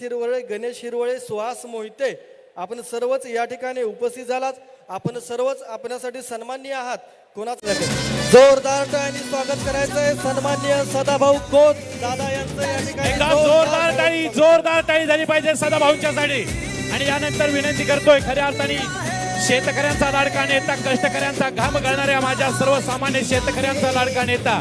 हिरवळे, गणेश हिरवळे, सुहास मोहिते, आपण सर्वच या ठिकाणी उपस्थित झालात. आपण सर्वच आपल्यासाठी सन्माननीय आहात. कोणाचं जोरदार टाळ्यांनी स्वागत करायचं आहे सन्माननीय सदाभाऊ खोत दादा यांचं या ठिकाणी जोरदार टाळी झाली पाहिजे सदाभाऊंच्या साठी. आणि यानंतर विनंती करतोय खऱ्या अर्थाने शेतकऱ्यांचा लाडका नेता, कष्टकऱ्यांचा घाम गळणाऱ्या माझ्या सर्वसामान्य शेतकऱ्यांचा लाडका नेता,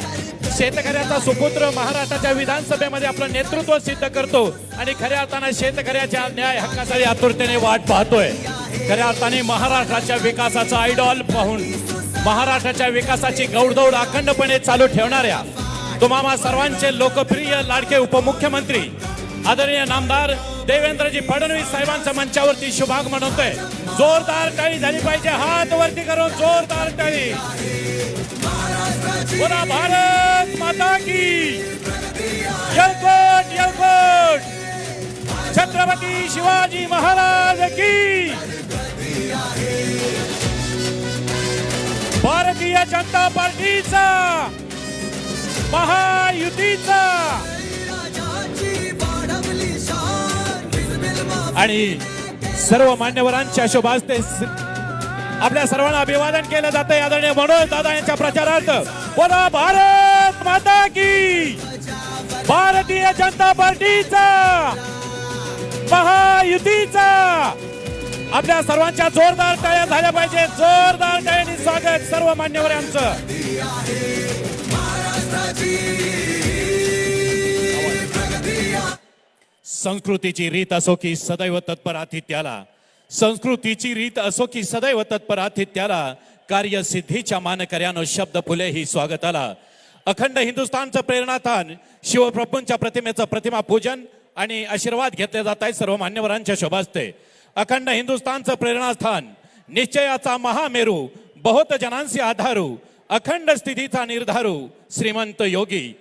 शेतकऱ्याचा सुपुत्र महाराष्ट्राच्या विधानसभेमध्ये आपलं नेतृत्व सिद्ध करतो आणि खऱ्या अर्थाने शेतकऱ्याच्या न्याय हक्कासाठी आतुरतेने वाट पाहतोय. खऱ्या अर्थाने महाराष्ट्राच्या विकासाचा आयडॉल पाहून महाराष्ट्राच्या विकासाची गौडदौड अखंडपणे चालू ठेवणाऱ्या तुम्हा सर्वांचे लोकप्रिय लाडके उपमुख्यमंत्री आदरणीय नामदार देवेंद्रजी फडणवीस साहेबांच्या मंचावरती शुभागमन होतोय. जोरदार टाळी झाली पाहिजे. हात वरती करून जोरदार टाळी. बोला भारत माता की जयकोट जयकोट. छत्रपती शिवाजी महाराज की. भारतीय जनता पार्टीचा महायुतीचा आणि सर्व मान्यवरांच्या शुभ हस्ते आपल्या सर्वांना अभिवादन केलं जातंय. आदरणीय मनोज दादा यांच्या प्रचारार्थ बोला भारत माता की. भारतीय जनता पार्टीचा महायुतीचा आपल्या सर्वांच्या जोरदार टाळ्या झाल्या पाहिजे. जोरदार टाळ्यांनी स्वागत सर्व मान्यवरांचं. संस्कृतीची रीत असो की सदैव तत्पर आतिथ्याला, संस्कृतीची रीत असो की सदैव तत्पर आतिथ्याला, कार्यसिद्धीच्या मानकऱ्यानो शब्द फुले ही स्वागताला. अखंड हिंदुस्थानचं प्रेरणास्थान शिवप्रभूंच्या प्रतिमेचं प्रतिमा पूजन आणि आशीर्वाद घेतले जात आहे सर्व मान्यवरांच्या शोभास्ते. अखंड हिंदुस्थानचं प्रेरणास्थान निश्चयाचा महामेरू, बहुत जनांशी आधारू, अखंड स्थितीचा निर्धारू, श्रीमंत योगी,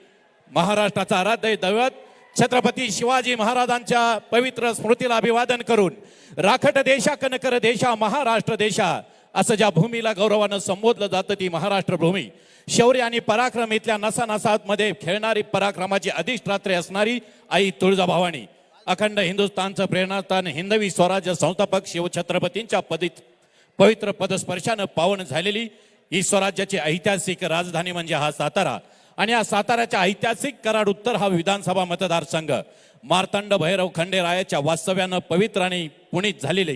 महाराष्ट्राचा आराध्य दैवत छत्रपती शिवाजी महाराजांच्या पवित्र स्मृतीला अभिवादन करून राखट देशा कनकर देशा महाराष्ट्र देशा असं ज्या भूमीला गौरवानं संबोधलं जातं ती महाराष्ट्र भूमी. शौर्य आणि पराक्रम इथल्या नसानसामध्ये खेळणारी, पराक्रमाची अधिष्ठात्री असणारी आई तुळजाभवानी. अखंड हिंदुस्थानचं प्रेरणास्थान हिंदवी स्वराज्य संस्थापक शिवछत्रपतींच्या पवित्र पदस्पर्शानं पावन झालेली ही स्वराज्याची ऐतिहासिक राजधानी म्हणजे हा सातारा. आणि या साताऱ्याच्या ऐतिहासिक कराड उत्तर हा विधानसभा मतदारसंघ मार्तंड भैरव खंडेरायाच्या वास्तव्यानं पवित्र आणि पुनीत झालेली,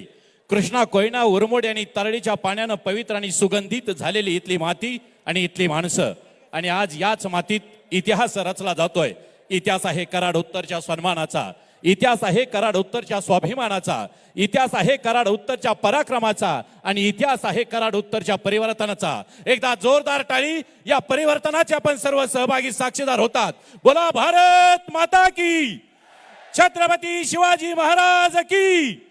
कृष्णा कोयना उरमोड आणि तरळीच्या पाण्यानं पवित्र आणि सुगंधित झालेली इथली माती आणि इथली माणसं. आणि आज याच मातीत इतिहास रचला जातोय. इतिहास आहे कराड उत्तरच्या सन्मानाचा, इतिहास आहे कराड उत्तरच्या स्वाभिमानाचा, इतिहास आहे कराड उत्तरच्या पराक्रमाचा आणि इतिहास आहे कराड उत्तरच्या परिवर्तनाचा. एकदा जोरदार टाळी. या परिवर्तनाचे आपण सर्व सहभागी साक्षीदार होतात. बोला भारत माता की. छत्रपती शिवाजी महाराज की.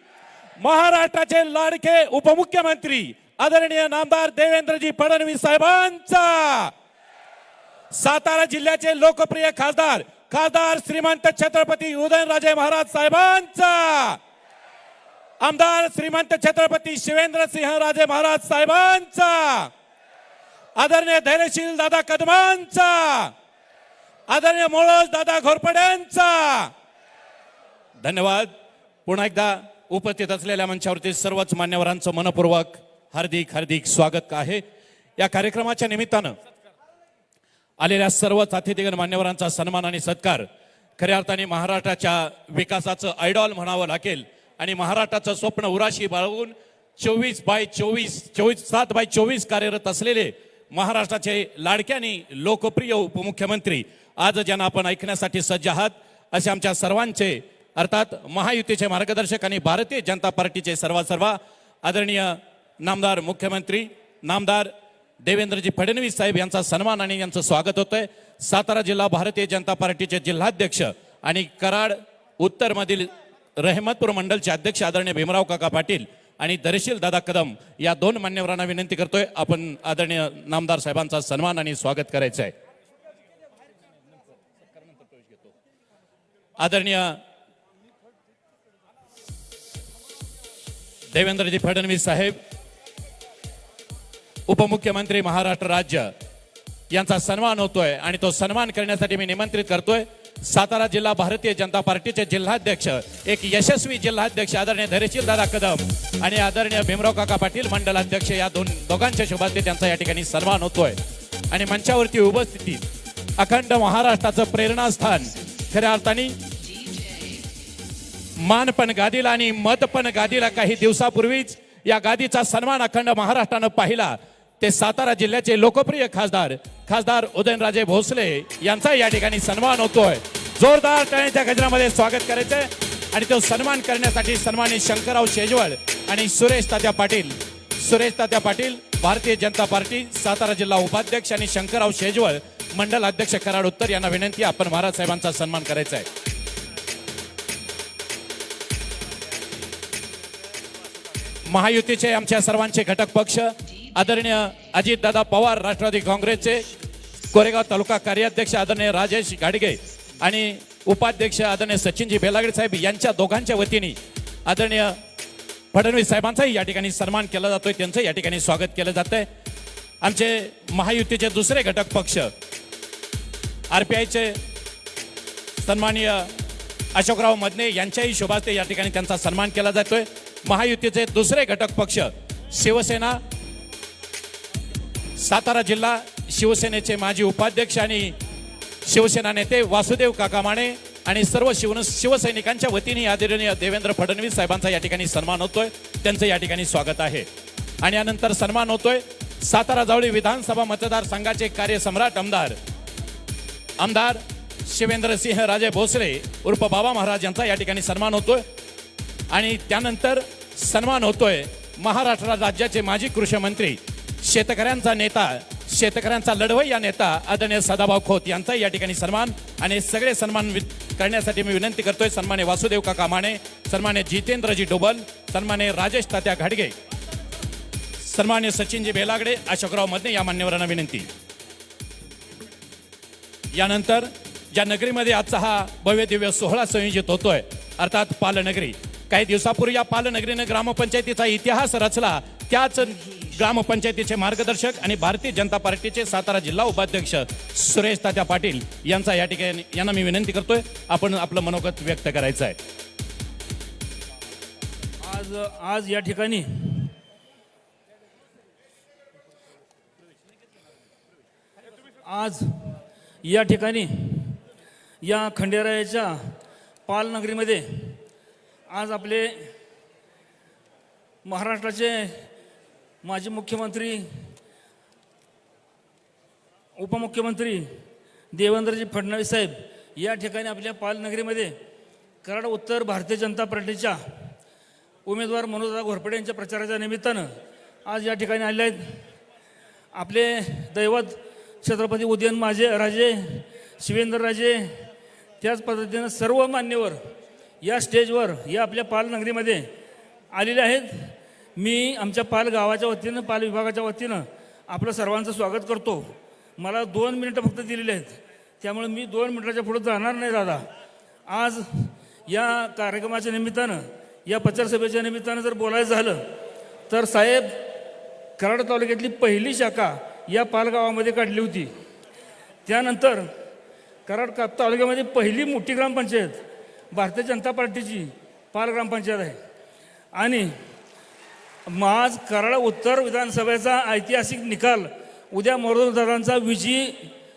महाराष्ट्राचे लाडके उपमुख्यमंत्री आदरणीय नामदार देवेंद्रजी फडणवीस साहेबांचा, सातारा जिल्ह्याचे लोकप्रिय खासदार श्रीमंत छत्रपती उदयनराजे महाराज साहेबांचा, आमदार श्रीमंत छत्रपती शिवेंद्रसिंहराजे महाराज साहेबांचा, आदरणीय धैर्यशील दादा कदमांचा, आदरणीय मोळोज दादा घोरपड्यांचा. धन्यवाद. पुन्हा एकदा उपस्थित असलेल्या मंचावरती सर्वच मान्यवरांचं मनपूर्वक हार्दिक स्वागत आहे. या कार्यक्रमाच्या निमित्तानं आलेल्या सर्वच अतिथीगण मान्यवरांचा सन्मान आणि सत्कार खऱ्या अर्थाने महाराष्ट्राच्या विकासाचं आयडॉल म्हणावं लागेल. आणि महाराष्ट्राचं स्वप्न उराशी बाळगून 7/24 कार्यरत असलेले महाराष्ट्राचे लाडक्यानी लोकप्रिय उपमुख्यमंत्री आज ज्यांना आपण ऐकण्यासाठी सज्ज आहात असे आमच्या सर्वांचे अर्थात महायुतीचे मार्गदर्शक आणि भारतीय जनता पार्टीचे सर्व आदरणीय नामदार मुख्यमंत्री नामदार देवेंद्रजी फडणवीस साहेब यांचा सन्मान आणि यांचं स्वागत होतंय. सातारा जिल्हा भारतीय जनता पार्टीचे जिल्हाध्यक्ष आणि कराड उत्तर मधील रहमतपूर मंडलचे अध्यक्ष आदरणीय भीमराव काका पाटील आणि धैर्यशील दादा कदम या दोन मान्यवरांना विनंती करतोय आपण आदरणीय नामदार साहेबांचा सन्मान आणि स्वागत करायचं आहे. आदरणीय देवेंद्रजी फडणवीस साहेब उपमुख्यमंत्री महाराष्ट्र राज्य यांचा सन्मान होतोय आणि तो सन्मान करण्यासाठी मी निमंत्रित करतोय सातारा जिल्हा भारतीय जनता पार्टीचे जिल्हाध्यक्ष, एक यशस्वी जिल्हाध्यक्ष आदरणीय धैर्यशील दादा कदम आणि आदरणीय भीमराव काका पाटील मंडलाध्यक्ष, या दोघांच्या शुभास्ते त्यांचा या ठिकाणी सन्मान होतोय. आणि मंचावरती उपस्थिती अखंड महाराष्ट्राचं प्रेरणास्थान, खऱ्या अर्थाने मान पण गादीला आणि मत पण गादीला. काही दिवसापूर्वीच या गादीचा सन्मान अखंड महाराष्ट्रानं पाहिला. ते सातारा जिल्ह्याचे लोकप्रिय खासदार उदयनराजे भोसले यांचा या ठिकाणी सन्मान होतोय. जोरदार टाळ्यांच्या गजरामध्ये स्वागत करायचंय. आणि तो सन्मान करण्यासाठी सन्मानित शंकरराव शेजवळ आणि सुरेश तात्या पाटील भारतीय जनता पार्टी सातारा जिल्हा उपाध्यक्ष आणि शंकरराव शेजवळ मंडल अध्यक्ष कराड उत्तर यांना विनंती, आपण महाराज साहेबांचा सन्मान करायचा आहे. महायुतीचे आमच्या सर्वांचे घटक पक्ष आदरणीय अजितदादा पवार राष्ट्रवादी काँग्रेसचे कोरेगाव तालुका कार्याध्यक्ष आदरणीय राजेश गाडगे आणि उपाध्यक्ष आदरणीय सचिनजी बेलागडे साहेब यांच्या दोघांच्या वतीने आदरणीय फडणवीस साहेबांचाही या ठिकाणी सन्मान केला जातोय. त्यांचं या ठिकाणी स्वागत केलं जात आहे. आमचे महायुतीचे दुसरे घटक पक्ष आरपीआयचे सन्माननीय अशोकराव मदने यांच्याही शुभास्ते या ठिकाणी त्यांचा सन्मान केला जातोय. महायुतीचे दुसरे घटक पक्ष शिवसेना सातारा जिल्हा शिवसेनेचे माजी उपाध्यक्ष आणि शिवसेना नेते वासुदेव काका माने आणि सर्व शिवसैनिकांच्या वतीने आदरणीय देवेंद्र फडणवीस साहेबांचा या ठिकाणी सन्मान होतोय. त्यांचं या ठिकाणी स्वागत आहे. आणि यानंतर सन्मान होतोय सातारा जावळी विधानसभा मतदारसंघाचे कार्यसम्राट आमदार शिवेंद्रसिंह राजे भोसले उर्फ बाबा महाराज यांचा या ठिकाणी सन्मान होतोय. आणि त्यानंतर सन्मान होतोय महाराष्ट्र राज्याचे माजी कृषी मंत्री, शेतकऱ्यांचा नेता, शेतकऱ्यांचा लढवय्या नेता आदरणीय सदाभाऊ खोत यांचा या ठिकाणी सन्मान. आणि सगळे सन्मान करण्यासाठी मी विनंती करतोय सन्मान्य वासुदेव काका माने, सन्मान्य जितेंद्रजी डोबल, सन्मान्य राजेश तात्या घाडगे, सन्मान्य सचिनजी बेलागडे, अशोकराव मदने या मान्यवरांना विनंती. यानंतर ज्या नगरीमध्ये आजचा हा भव्य दिव्य सोहळा संयोजित होतोय अर्थात पालनगरी, काही दिवसापूर्वी या पालनगरीने ग्रामपंचायतीचा इतिहास रचला. त्याच ग्रामपंचायतीचे मार्गदर्शक आणि भारतीय जनता पार्टीचे सातारा जिल्हा उपाध्यक्ष सुरेश तात्या पाटील यांचा या ठिकाणी यांना मी विनंती करतोय आपण आपलं मनोगत व्यक्त करायचं आहे. आज या ठिकाणी या खंडेरायाच्या पालनगरीमध्ये आज आपले महाराष्ट्राचे माजी मुख्यमंत्री, उपमुख्यमंत्री देवेंद्रजी फडणवीस साहेब या ठिकाणी आपल्या पालनगरीमध्ये कराड उत्तर भारतीय जनता पार्टीच्या उमेदवार मनोजदादा घोरपडे यांच्या प्रचाराच्या निमित्तानं आज या ठिकाणी आले आहेत. आपले दैवत छत्रपती उदयनराजे शिवेंद्रराजे, त्याच पद्धतीनं सर्व मान्यवर या स्टेजवर या आपल्या पालनगरीमध्ये आलेले आहेत. मी आमच्या पाल गावाच्या वतीनं, पाल विभागाच्या वतीनं आपलं सर्वांचं स्वागत करतो. मला 2 मिनिटं फक्त दिलेली आहेत, त्यामुळे मी 2 मिनिटाच्या पुढे जाणार नाही दादा. आज या कार्यक्रमाच्या निमित्तानं, या प्रचारसभेच्या निमित्तानं जर बोलायचं झालं तर साहेब, कराड तालुक्यातली पहिली शाखा या पालगावामध्ये काढली होती. त्यानंतर कराड तालुक्यामध्ये पहिली मोठी ग्रामपंचायत भारतीय जनता पार्टीची पाल ग्रामपंचायत आहे. आणि आज कराड उत्तर विधानसभेचा ऐतिहासिक निकाल, उद्या मनोजदादांचा विजयी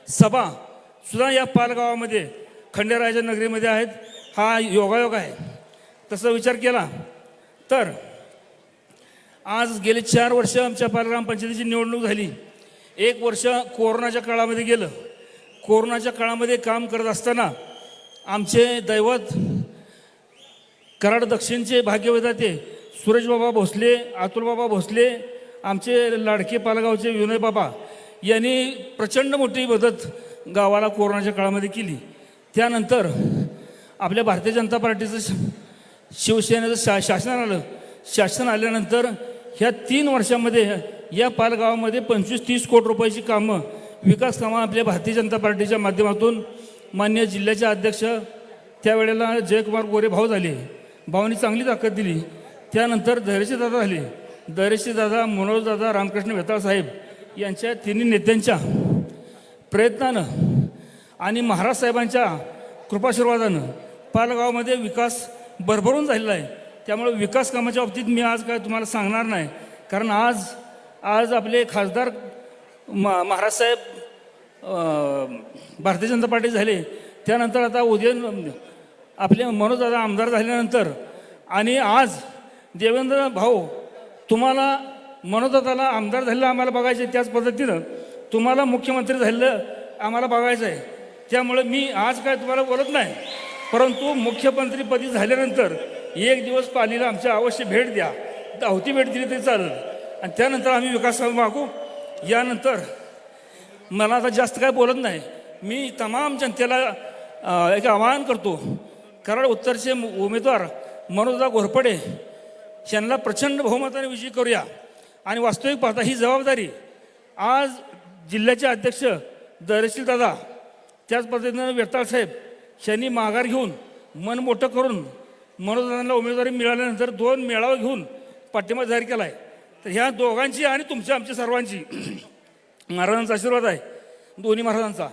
सभा सुद्धा या पालगावामध्ये खंडेरायाच्या नगरीमध्ये आहेत. हा योगायोग आहे. तसा विचार केला तर आज गेले 4 वर्ष आमच्या पाल ग्रामपंचायतीची निवडणूक झाली. 1 वर्ष कोरोनाच्या काळामध्ये गेलं. कोरोनाच्या काळामध्ये काम करत असताना आमचे दैवत कराड दक्षिणचे भाग्यविधाते सुरेशबाबा भोसले, अतुलबाबा भोसले, आमचे लाडके पालगावचे विनय बाबा यांनी प्रचंड मोठी मदत गावाला कोरोनाच्या काळामध्ये केली. त्यानंतर आपल्या भारतीय जनता पार्टीचं शिवसेनेचं शासन आल्यानंतर ह्या 3 वर्षामध्ये या पालगावामध्ये 25-30 कोटी रुपयाची कामं, विकास कामं आपल्या भारतीय जनता पार्टीच्या माध्यमातून मान्य जिल्ह्याचे अध्यक्ष त्यावेळेला जयकुमार गोरे भाऊ झाले. भाऊनी चांगली ताकद दिली. त्यानंतर धैर्यशील दादा झाले. धैर्यशील दादा, मनोजदादा, रामकृष्ण वेताळ साहेब यांच्या तिन्ही नेत्यांच्या प्रयत्नानं आणि महाराज साहेबांच्या कृपाशीर्वादानं पालगावामध्ये विकास भरभरून झालेला आहे. त्यामुळे विकास कामाच्या बाबतीत मी आज काय तुम्हाला सांगणार नाही, कारण आज आपले खासदार महाराज साहेब भारतीय जनता पार्टी झाले, त्यानंतर आता उदयन आपले मनोजदादा आमदार झाल्यानंतर आणि आज देवेंद्र भाऊ तुम्हाला मनोजदादाला आमदार झालेलं आम्हाला बघायचं आहे, त्याच पद्धतीनं तुम्हाला मुख्यमंत्री झालेलं आम्हाला बघायचं आहे. त्यामुळे मी आज काय तुम्हाला बोलत नाही, परंतु मुख्यमंत्रीपदी झाल्यानंतर एक दिवस पालीला आमच्या अवश्य भेट द्या, धावती भेट दिली तरी चालेल, आणि त्यानंतर आम्ही विकास मागू. यानंतर मला आता जास्त काय बोलत नाही, मी तमाम जनतेला एक आवाहन करतो, कराड उत्तरचे उमेदवार मनोजदादा घोरपडे यांना प्रचंड बहुमताने विजयी करूया. आणि वास्तविक पाहता ही जबाबदारी आज जिल्ह्याचे अध्यक्ष दरेशील दादा, त्याच पद्धतीनं वेताळ साहेब यांनी माघार घेऊन मन मोठं करून मनोजदादांना उमेदवारी मिळाल्यानंतर 2 मेळावा घेऊन पाठिंबा जाहीर केला आहे. तर ह्या दोघांची आणि आमच्या सर्वांची महाराजांचा आशीर्वाद आहे, दोन्ही महाराजांचा.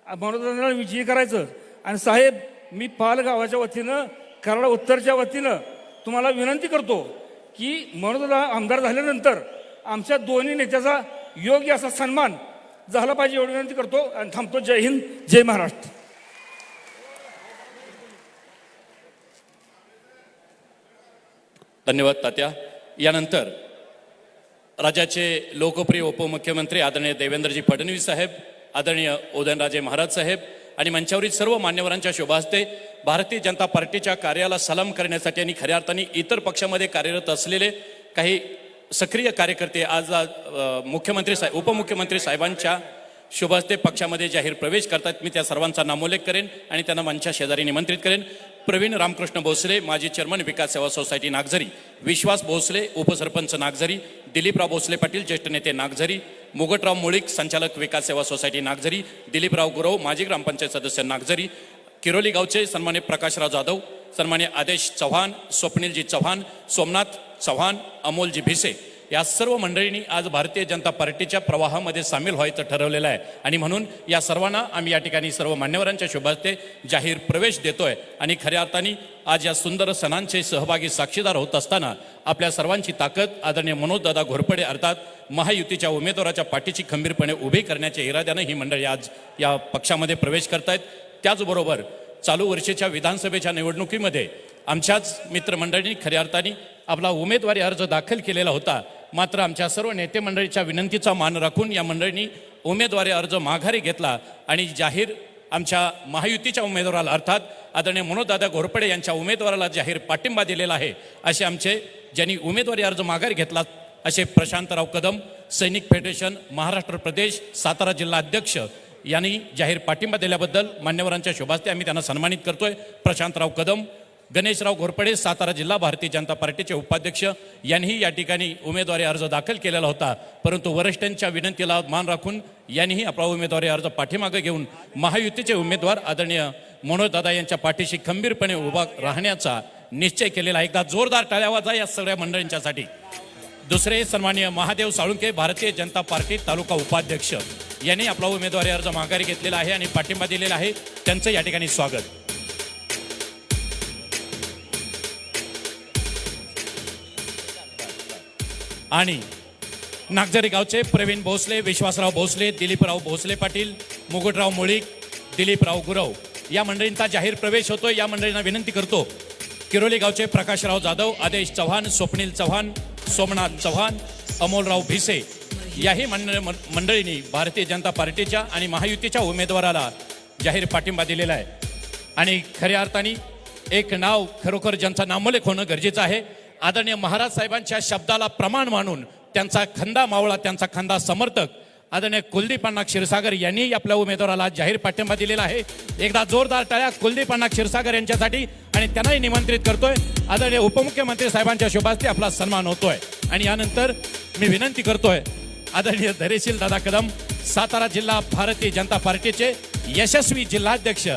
मनोजदादांना विजयी करायचं. आणि साहेब, मी पाल गावाच्या वतीनं कराड उत्तरच्या वतीनं तुम्हाला विनंती करतो की मनोजदादा आमदार झाल्यानंतर आमच्या दोन्ही नेत्याचा योग्य असा सन्मान झाला पाहिजे एवढी विनंती करतो आणि थांबतो. जय हिंद, जय महाराष्ट्र. धन्यवाद तात्या. यानंतर राज्याचे लोकप्रिय उपमुख्यमंत्री आदरणीय देवेंद्रजी फडणवीस साहेब, आदरणीय उदयनराजे महाराज साहेब आणि मंचावरील सर्व मान्यवरांच्या शुभहस्ते भारतीय जनता पार्टीच्या कार्याला सलाम करण्यासाठी आणि खऱ्या अर्थाने इतर पक्षामध्ये कार्यरत असलेले काही सक्रिय कार्यकर्ते आज उपमुख्यमंत्री साहेबांच्या शुभहस्ते पक्षामध्ये जाहीर प्रवेश करतात. मी त्या सर्वांचा नामोल्लेख करेन आणि त्यांना मंचा शेजारी निमंत्रित करेन. प्रवीण रामकृष्ण भोसले, माजी चेअरमन विकास सेवा सोसायटी नागझरी. विश्वास भोसले, उपसरपंच नागझरी. दिलीपराव भोसले पाटील, ज्येष्ठ नेते नागझरी. मुगटराव मुळीक, संचालक विकास सेवा सोसायटी नागझरी. दिलीपराव गुरव, माजी ग्रामपंचायत सदस्य नागझरी. किरोली गावचे सन्मान्य प्रकाशराव जाधव, सन्मान्य आदेश चव्हाण, स्वप्नीलजी चव्हाण, सोमनाथ चव्हाण, अमोलजी भिसे या सर्व मंडळींनी आज भारतीय जनता पार्टीच्या प्रवाहामध्ये सामील व्हायचं ठरवलेलं आहे. आणि म्हणून या सर्वांना आम्ही या ठिकाणी सर्व मान्यवरांच्या शुभहस्ते जाहीर प्रवेश देतोय. आणि खऱ्या अर्थाने आज या सुंदर सणांचे सहभागी साक्षीदार होत असताना आपल्या सर्वांची ताकद आदरणीय मनोजदादा घोरपडे अर्थात महायुतीच्या उमेदवाराच्या पाठीची खंबीरपणे उभी करण्याच्या इराद्यानं ही मंडळी आज या पक्षामध्ये प्रवेश करतायत. त्याचबरोबर चालू वर्षाच्या विधानसभेच्या निवडणुकीमध्ये आमच्याच मित्रमंडळींनी खऱ्या अर्थाने आपला उमेदवारी अर्ज दाखल केलेला होता. मात्र आमच्या सर्व नेते मंडळीच्या विनंतीचा मान राखून या मंडळींनी उमेदवारी अर्ज माघारी घेतला आणि जाहीर आमच्या महायुतीच्या उमेदवाराला अर्थात आदरणीय मनोजदादा घोरपडे यांच्या उमेदवाराला जाहीर पाठिंबा दिलेला आहे. असे आमचे ज्यांनी उमेदवारी अर्ज माघारी घेतला असे प्रशांतराव कदम, सैनिक फेडरेशन महाराष्ट्र प्रदेश सातारा जिल्हा अध्यक्ष यांनी जाहीर पाठिंबा दिल्याबद्दल मान्यवरांच्या शुभहस्ते आम्ही त्यांना सन्मानित करतोय. प्रशांतराव कदम, गणेशराव घोरपडे सातारा जिल्हा भारतीय जनता पार्टीचे उपाध्यक्ष यांनीही या ठिकाणी उमेदवारी अर्ज दाखल केलेला होता. परंतु वरिष्ठांच्या विनंतीला मान राखून यांनीही आपला उमेदवारी अर्ज पाठीमागे घेऊन महायुतीचे उमेदवार आदरणीय मनोजदादा यांच्या पाठीशी खंबीरपणे उभा राहण्याचा निश्चय केलेला. एकदा जोरदार टाळ्या वाजा या सगळ्या मंडळींच्यासाठी. दुसरे सन्माननीय महादेव साळुंके, भारतीय जनता पार्टी तालुका उपाध्यक्ष यांनी आपला उमेदवारी अर्ज माघारी घेतलेला आहे आणि पाठिंबा दिलेला आहे. त्यांचं या ठिकाणी स्वागत. आणि नागझरी गावचे प्रवीण भोसले, विश्वासराव भोसले, दिलीपराव भोसले पाटील, मुगटराव मुळीक, दिलीपराव गुरव या मंडळींचा जाहीर प्रवेश होतोय. या मंडळींना विनंती करतो. किरोली गावचे प्रकाशराव जाधव, आदेश चव्हाण, स्वप्नील चव्हाण, सोमनाथ चव्हाण, अमोलराव भिसे याही मंडळींनी भारतीय जनता पार्टीच्या आणि महायुतीच्या उमेदवाराला जाहीर पाठिंबा दिलेला आहे. आणि खऱ्या अर्थाने एक नाव खरोखर ज्यांचा नामोल्लेख होणं गरजेचं आहे. आदरणीय महाराज साहेबांच्या शब्दाला प्रमाण मानून त्यांचा खंदा मावळा, त्यांचा खंदा समर्थक आदरणीय कुलदीप अण्णा क्षीरसागर यांनी आपल्या उमेदवाराला जाहीर पाठिंबा दिलेला आहे. एकदा जोरदार टाळ्या कुलदीप अण्णा क्षीरसागर यांच्यासाठी. आणि त्यांनाही निमंत्रित करतोय. आदरणीय उपमुख्यमंत्री साहेबांच्या शुभहस्ते आपला सन्मान होतोय. आणि यानंतर मी विनंती करतोय आदरणीय धैर्यशील दादा कदम, सातारा जिल्हा भारतीय जनता पार्टीचे यशस्वी जिल्हाध्यक्ष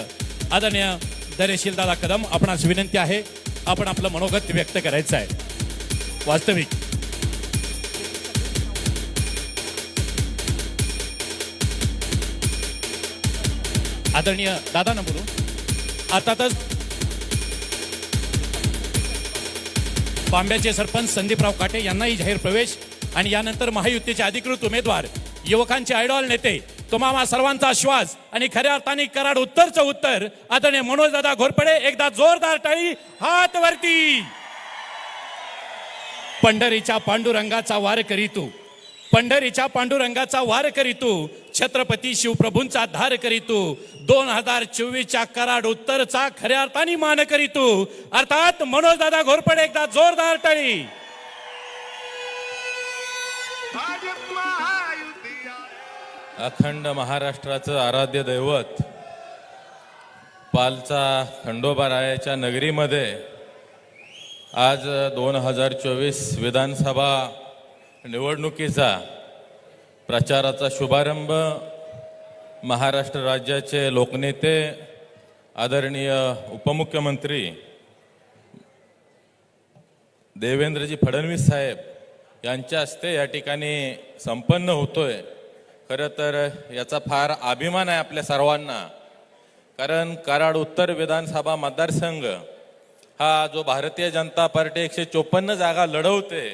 आदरणीय धैर्यशील दादा कदम, आपणास विनंती आहे आपण आपलं मनोगत व्यक्त करायचं आहे. वास्तविक आदरणीय दादा ना बोलू. अर्थातच बांब्याचे सरपंच संदीपराव काटे यांनाही जाहीर प्रवेश आणि यानंतर महायुतीचे अधिकृत उमेदवार युवकांचे आयडॉल नेते तुम्हा सर्वांचा श्वास आणि खऱ्या अर्थाने कराड उत्तरचं उत्तर आदरणीय मनोजदादा घोरपडे. एकदा जोरदार टाळी हात वरती. पंढरीच्या पांडुरंगाचा वार करीतू, पंढरीच्या पांडुरंगाचा वार करीतू, छत्रपती शिवप्रभूंचा धार करीतू, 2024च्या कराड उत्तरचा खऱ्या अर्थाने मान करीतू. अर्थात मनोजदादा घोरपडे. एकदा जोरदार टाळी. अखंड महाराष्ट्राचं आराध्य दैवत पालचा खंडोबारायाच्या नगरीमध्ये आज 2024 विधानसभा निवडणुकीचा प्रचाराचा शुभारंभ महाराष्ट्र राज्याचे लोकनेते आदरणीय उपमुख्यमंत्री देवेंद्रजी फडणवीस साहेब यांच्या हस्ते या ठिकाणी संपन्न होतोय. खरं तर याचा फार अभिमान आहे आपल्या सर्वांना, कारण कराड उत्तर विधानसभा मतदारसंघ हा जो भारतीय जनता पार्टी 154 जागा लढवते,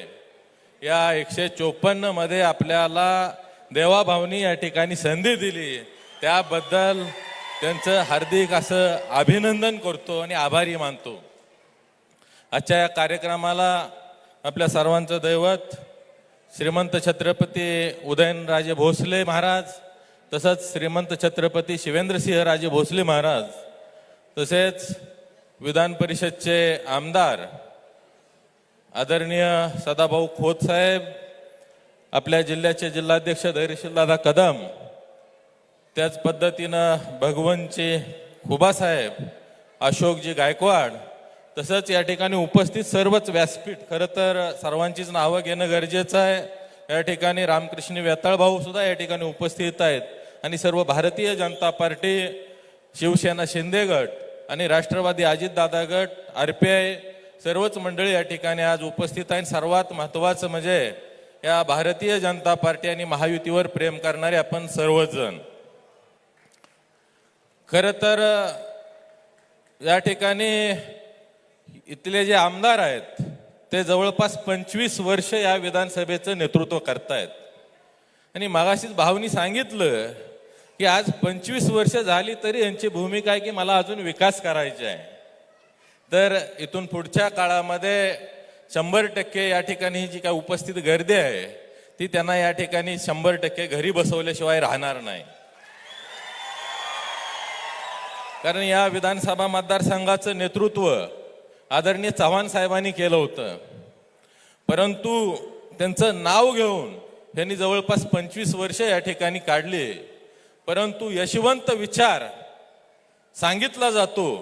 या 154 मध्ये आपल्याला देवाभावनी या ठिकाणी संधी दिली, त्याबद्दल त्यांचं हार्दिक असं अभिनंदन करतो आणि आभारी मानतो. आजच्या या कार्यक्रमाला आपल्या सर्वांचं दैवत श्रीमंत छत्रपती उदयनराजे भोसले महाराज, तसंच श्रीमंत छत्रपती शिवेंद्रसिंहराजे भोसले महाराज, तसेच विधान परिषदचे आमदार आदरणीय सदाभाऊ खोत साहेब, आपल्या जिल्ह्याचे जिल्हाध्यक्ष धैर्यशीलदादा कदम, त्याच पद्धतीनं भगवंतजी खुबा साहेब, अशोकजी गायकवाड, तसंच या ठिकाणी उपस्थित सर्वच व्यासपीठ, खरं तर सर्वांचीच नावं घेणं गरजेचं आहे. या ठिकाणी रामकृष्ण वेताळ भाऊ सुद्धा या ठिकाणी उपस्थित आहेत आणि सर्व भारतीय जनता पार्टी, शिवसेना शिंदे गट आणि राष्ट्रवादी अजितदादा गट, RPI सर्वच मंडळी या ठिकाणी आज उपस्थित आहेत. सर्वात महत्त्वाचं म्हणजे या भारतीय जनता पार्टी आणि महायुतीवर प्रेम करणारे आपण सर्वजण. खरं तर या ठिकाणी इथले जे आमदार आहेत ते जवळपास 25 वर्ष या विधानसभेचं नेतृत्व करतायत आणि मागाशीच भाऊनी सांगितलं की आज 25 वर्ष झाली तरी यांची भूमिका आहे की मला अजून विकास करायचा आहे. तर इथून पुढच्या काळामध्ये 100% या ठिकाणी जी काय उपस्थित गर्दी आहे ती त्यांना या ठिकाणी 100% घरी बसवल्याशिवाय राहणार नाही. कारण या विधानसभा मतदारसंघाचं नेतृत्व आदरणीय चव्हाण साहेबांनी केलं होतं, परंतु त्यांचं नाव घेऊन त्यांनी जवळपास 25 वर्ष या ठिकाणी काढली. परंतु यशवंत विचार सांगितला जातो,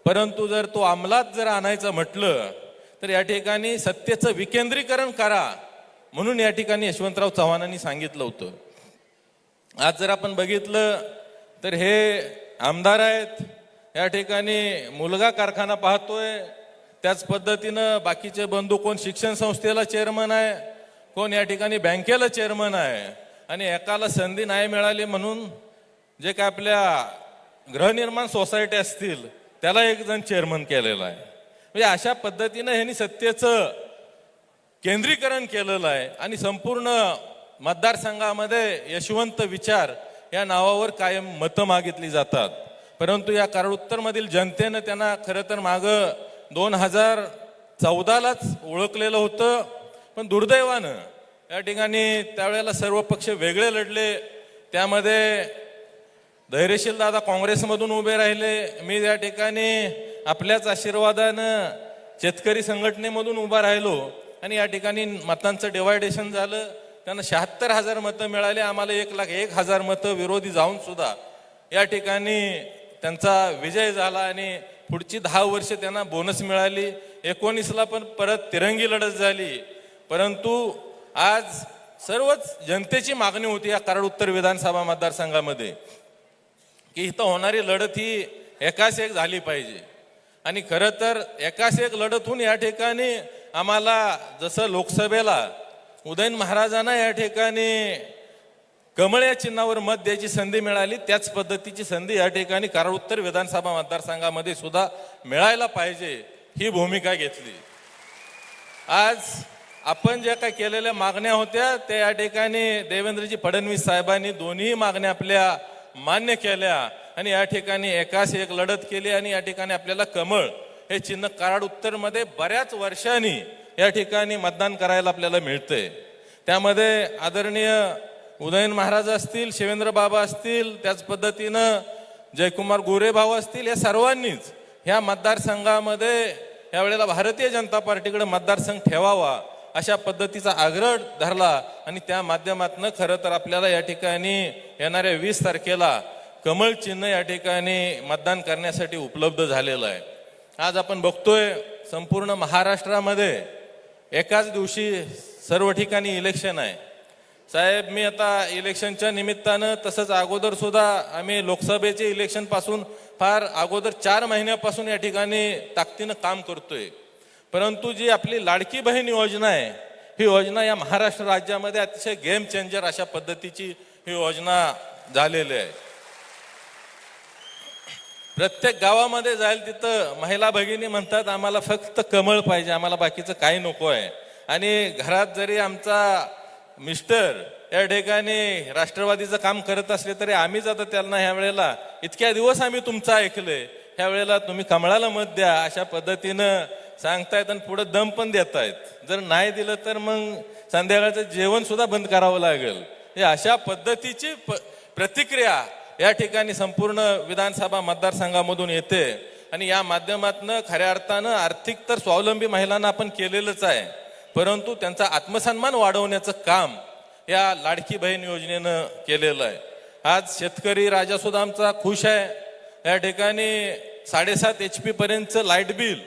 परंतु जर तो अंमलात जर आणायचं म्हटलं तर या ठिकाणी सत्तेचं विकेंद्रीकरण करा म्हणून या ठिकाणी यशवंतराव चव्हाणांनी सांगितलं होतं. आज जर आपण बघितलं तर हे आमदार आहेत, या ठिकाणी मुलगा कारखाना पाहतोय, त्याच पद्धतीनं बाकीचे बंधू, कोण शिक्षण संस्थेला चेअरमन आहे, कोण या ठिकाणी बँकेला चेअरमन आहे आणि एकाला संधी नाही मिळाली म्हणून जे काय आपल्या गृहनिर्माण सोसायटी असतील त्याला एक जण चेअरमन केलेला आहे. म्हणजे अशा पद्धतीनं ह्यांनी सत्तेचं केंद्रीकरण केलेलं आहे आणि संपूर्ण मतदारसंघामध्ये यशवंत विचार या नावावर कायम मतं मागितली जातात. परंतु या कराड उत्तरमधील जनतेनं त्यांना खरं तर मागं 2014लाच ओळखलेलं होतं, पण दुर्दैवानं या ठिकाणी त्यावेळेला सर्व पक्ष वेगळे लढले. त्यामध्ये धैर्यशील दादा काँग्रेसमधून उभे राहिले, मी या ठिकाणी आपल्याच आशीर्वादानं शेतकरी संघटनेमधून उभा राहिलो आणि या ठिकाणी मतांचं डिवायडेशन झालं. त्यांना 76,000 मतं मिळाले, आम्हाला 1,01,000 मतं विरोधी जाऊन सुद्धा या ठिकाणी त्यांचा विजय झाला आणि पुढची 10 वर्ष त्यांना बोनस मिळाली. 19ला पण परत तिरंगी लढत झाली. परंतु आज सर्वच जनतेची मागणी होती या कराड उत्तर विधानसभा मतदारसंघामध्ये की इथं होणारी लढत ही एकास एक झाली पाहिजे आणि खरं तर एकास एक लढत होऊन या ठिकाणी आम्हाला जसं लोकसभेला उदयन महाराजांना या ठिकाणी कमळ या चिन्हावर मत द्यायची संधी मिळाली, त्याच पद्धतीची संधी या ठिकाणी कराड उत्तर विधानसभा मतदारसंघामध्ये सुद्धा मिळायला पाहिजे ही भूमिका घेतली. आज आपण ज्या काही केलेल्या मागण्या होत्या त्या या ठिकाणी देवेंद्रजी फडणवीस साहेबांनी दोन्ही मागण्या आपल्या मान्य केल्या आणि या ठिकाणी एकास एक लढत केली आणि या ठिकाणी आपल्याला कमळ हे चिन्ह कराड उत्तरमध्ये बऱ्याच वर्षांनी या ठिकाणी मतदान करायला आपल्याला मिळतंय. त्यामध्ये आदरणीय उदयन महाराज असतील, शिवेंद्र बाबा असतील, त्याच पद्धतीनं जयकुमार गोरे भाऊ असतील, या सर्वांनीच ह्या मतदारसंघामध्ये यावेळेला भारतीय जनता पार्टीकडे मतदारसंघ ठेवावा अशा पद्धतीचा आग्रह धरला आणि त्या माध्यमातून खरं तर आपल्याला या ठिकाणी येणाऱ्या 20 तारखेला कमळ चिन्ह या ठिकाणी मतदान करण्यासाठी उपलब्ध झालेलं आहे. आज आपण बघतोय संपूर्ण महाराष्ट्रामध्ये एकाच दिवशी सर्व ठिकाणी इलेक्शन आहे. साहेब, मी आता इलेक्शनच्या निमित्तानं तसंच अगोदर सुद्धा आम्ही लोकसभेचे इलेक्शन पासून फार अगोदर 4 महिन्यापासून या ठिकाणी ताकदीनं काम करतोय. परंतु जी आपली लाडकी बहीण योजना आहे ही योजना या महाराष्ट्र राज्यामध्ये अतिशय गेम चेंजर अशा पद्धतीची ही योजना झालेली आहे. प्रत्येक गावामध्ये जाईल तिथं महिला भगिनी म्हणतात आम्हाला फक्त कमळ पाहिजे, आम्हाला बाकीचं काही नको आहे. आणि घरात जरी आमचा मिस्टर या ठिकाणी राष्ट्रवादीचं काम करत असले तरी आम्हीच आता त्यांना ह्या वेळेला इतक्या दिवस आम्ही तुमचं ऐकलंय, ह्या वेळेला तुम्ही कमळाला मत द्या अशा पद्धतीनं सांगतायत आणि पुढे दम पण देतायत. जर नाही दिलं तर मग संध्याकाळचं जेवण सुद्धा बंद करावं लागेल. अशा पद्धतीची प्रतिक्रिया या ठिकाणी संपूर्ण विधानसभा मतदारसंघामधून येते आणि या माध्यमातून खऱ्या अर्थानं आर्थिक तर स्वावलंबी महिलांना आपण केलेलंच आहे, परंतु त्यांचा आत्मसन्मान वाढवण्याचं काम या लाडकी बहीण योजनेनं केलेलं आहे. आज शेतकरी राजा सुद्धा आमचा खुश आहे. या ठिकाणी 7.5 HP पर्यंतचं लाईट बिल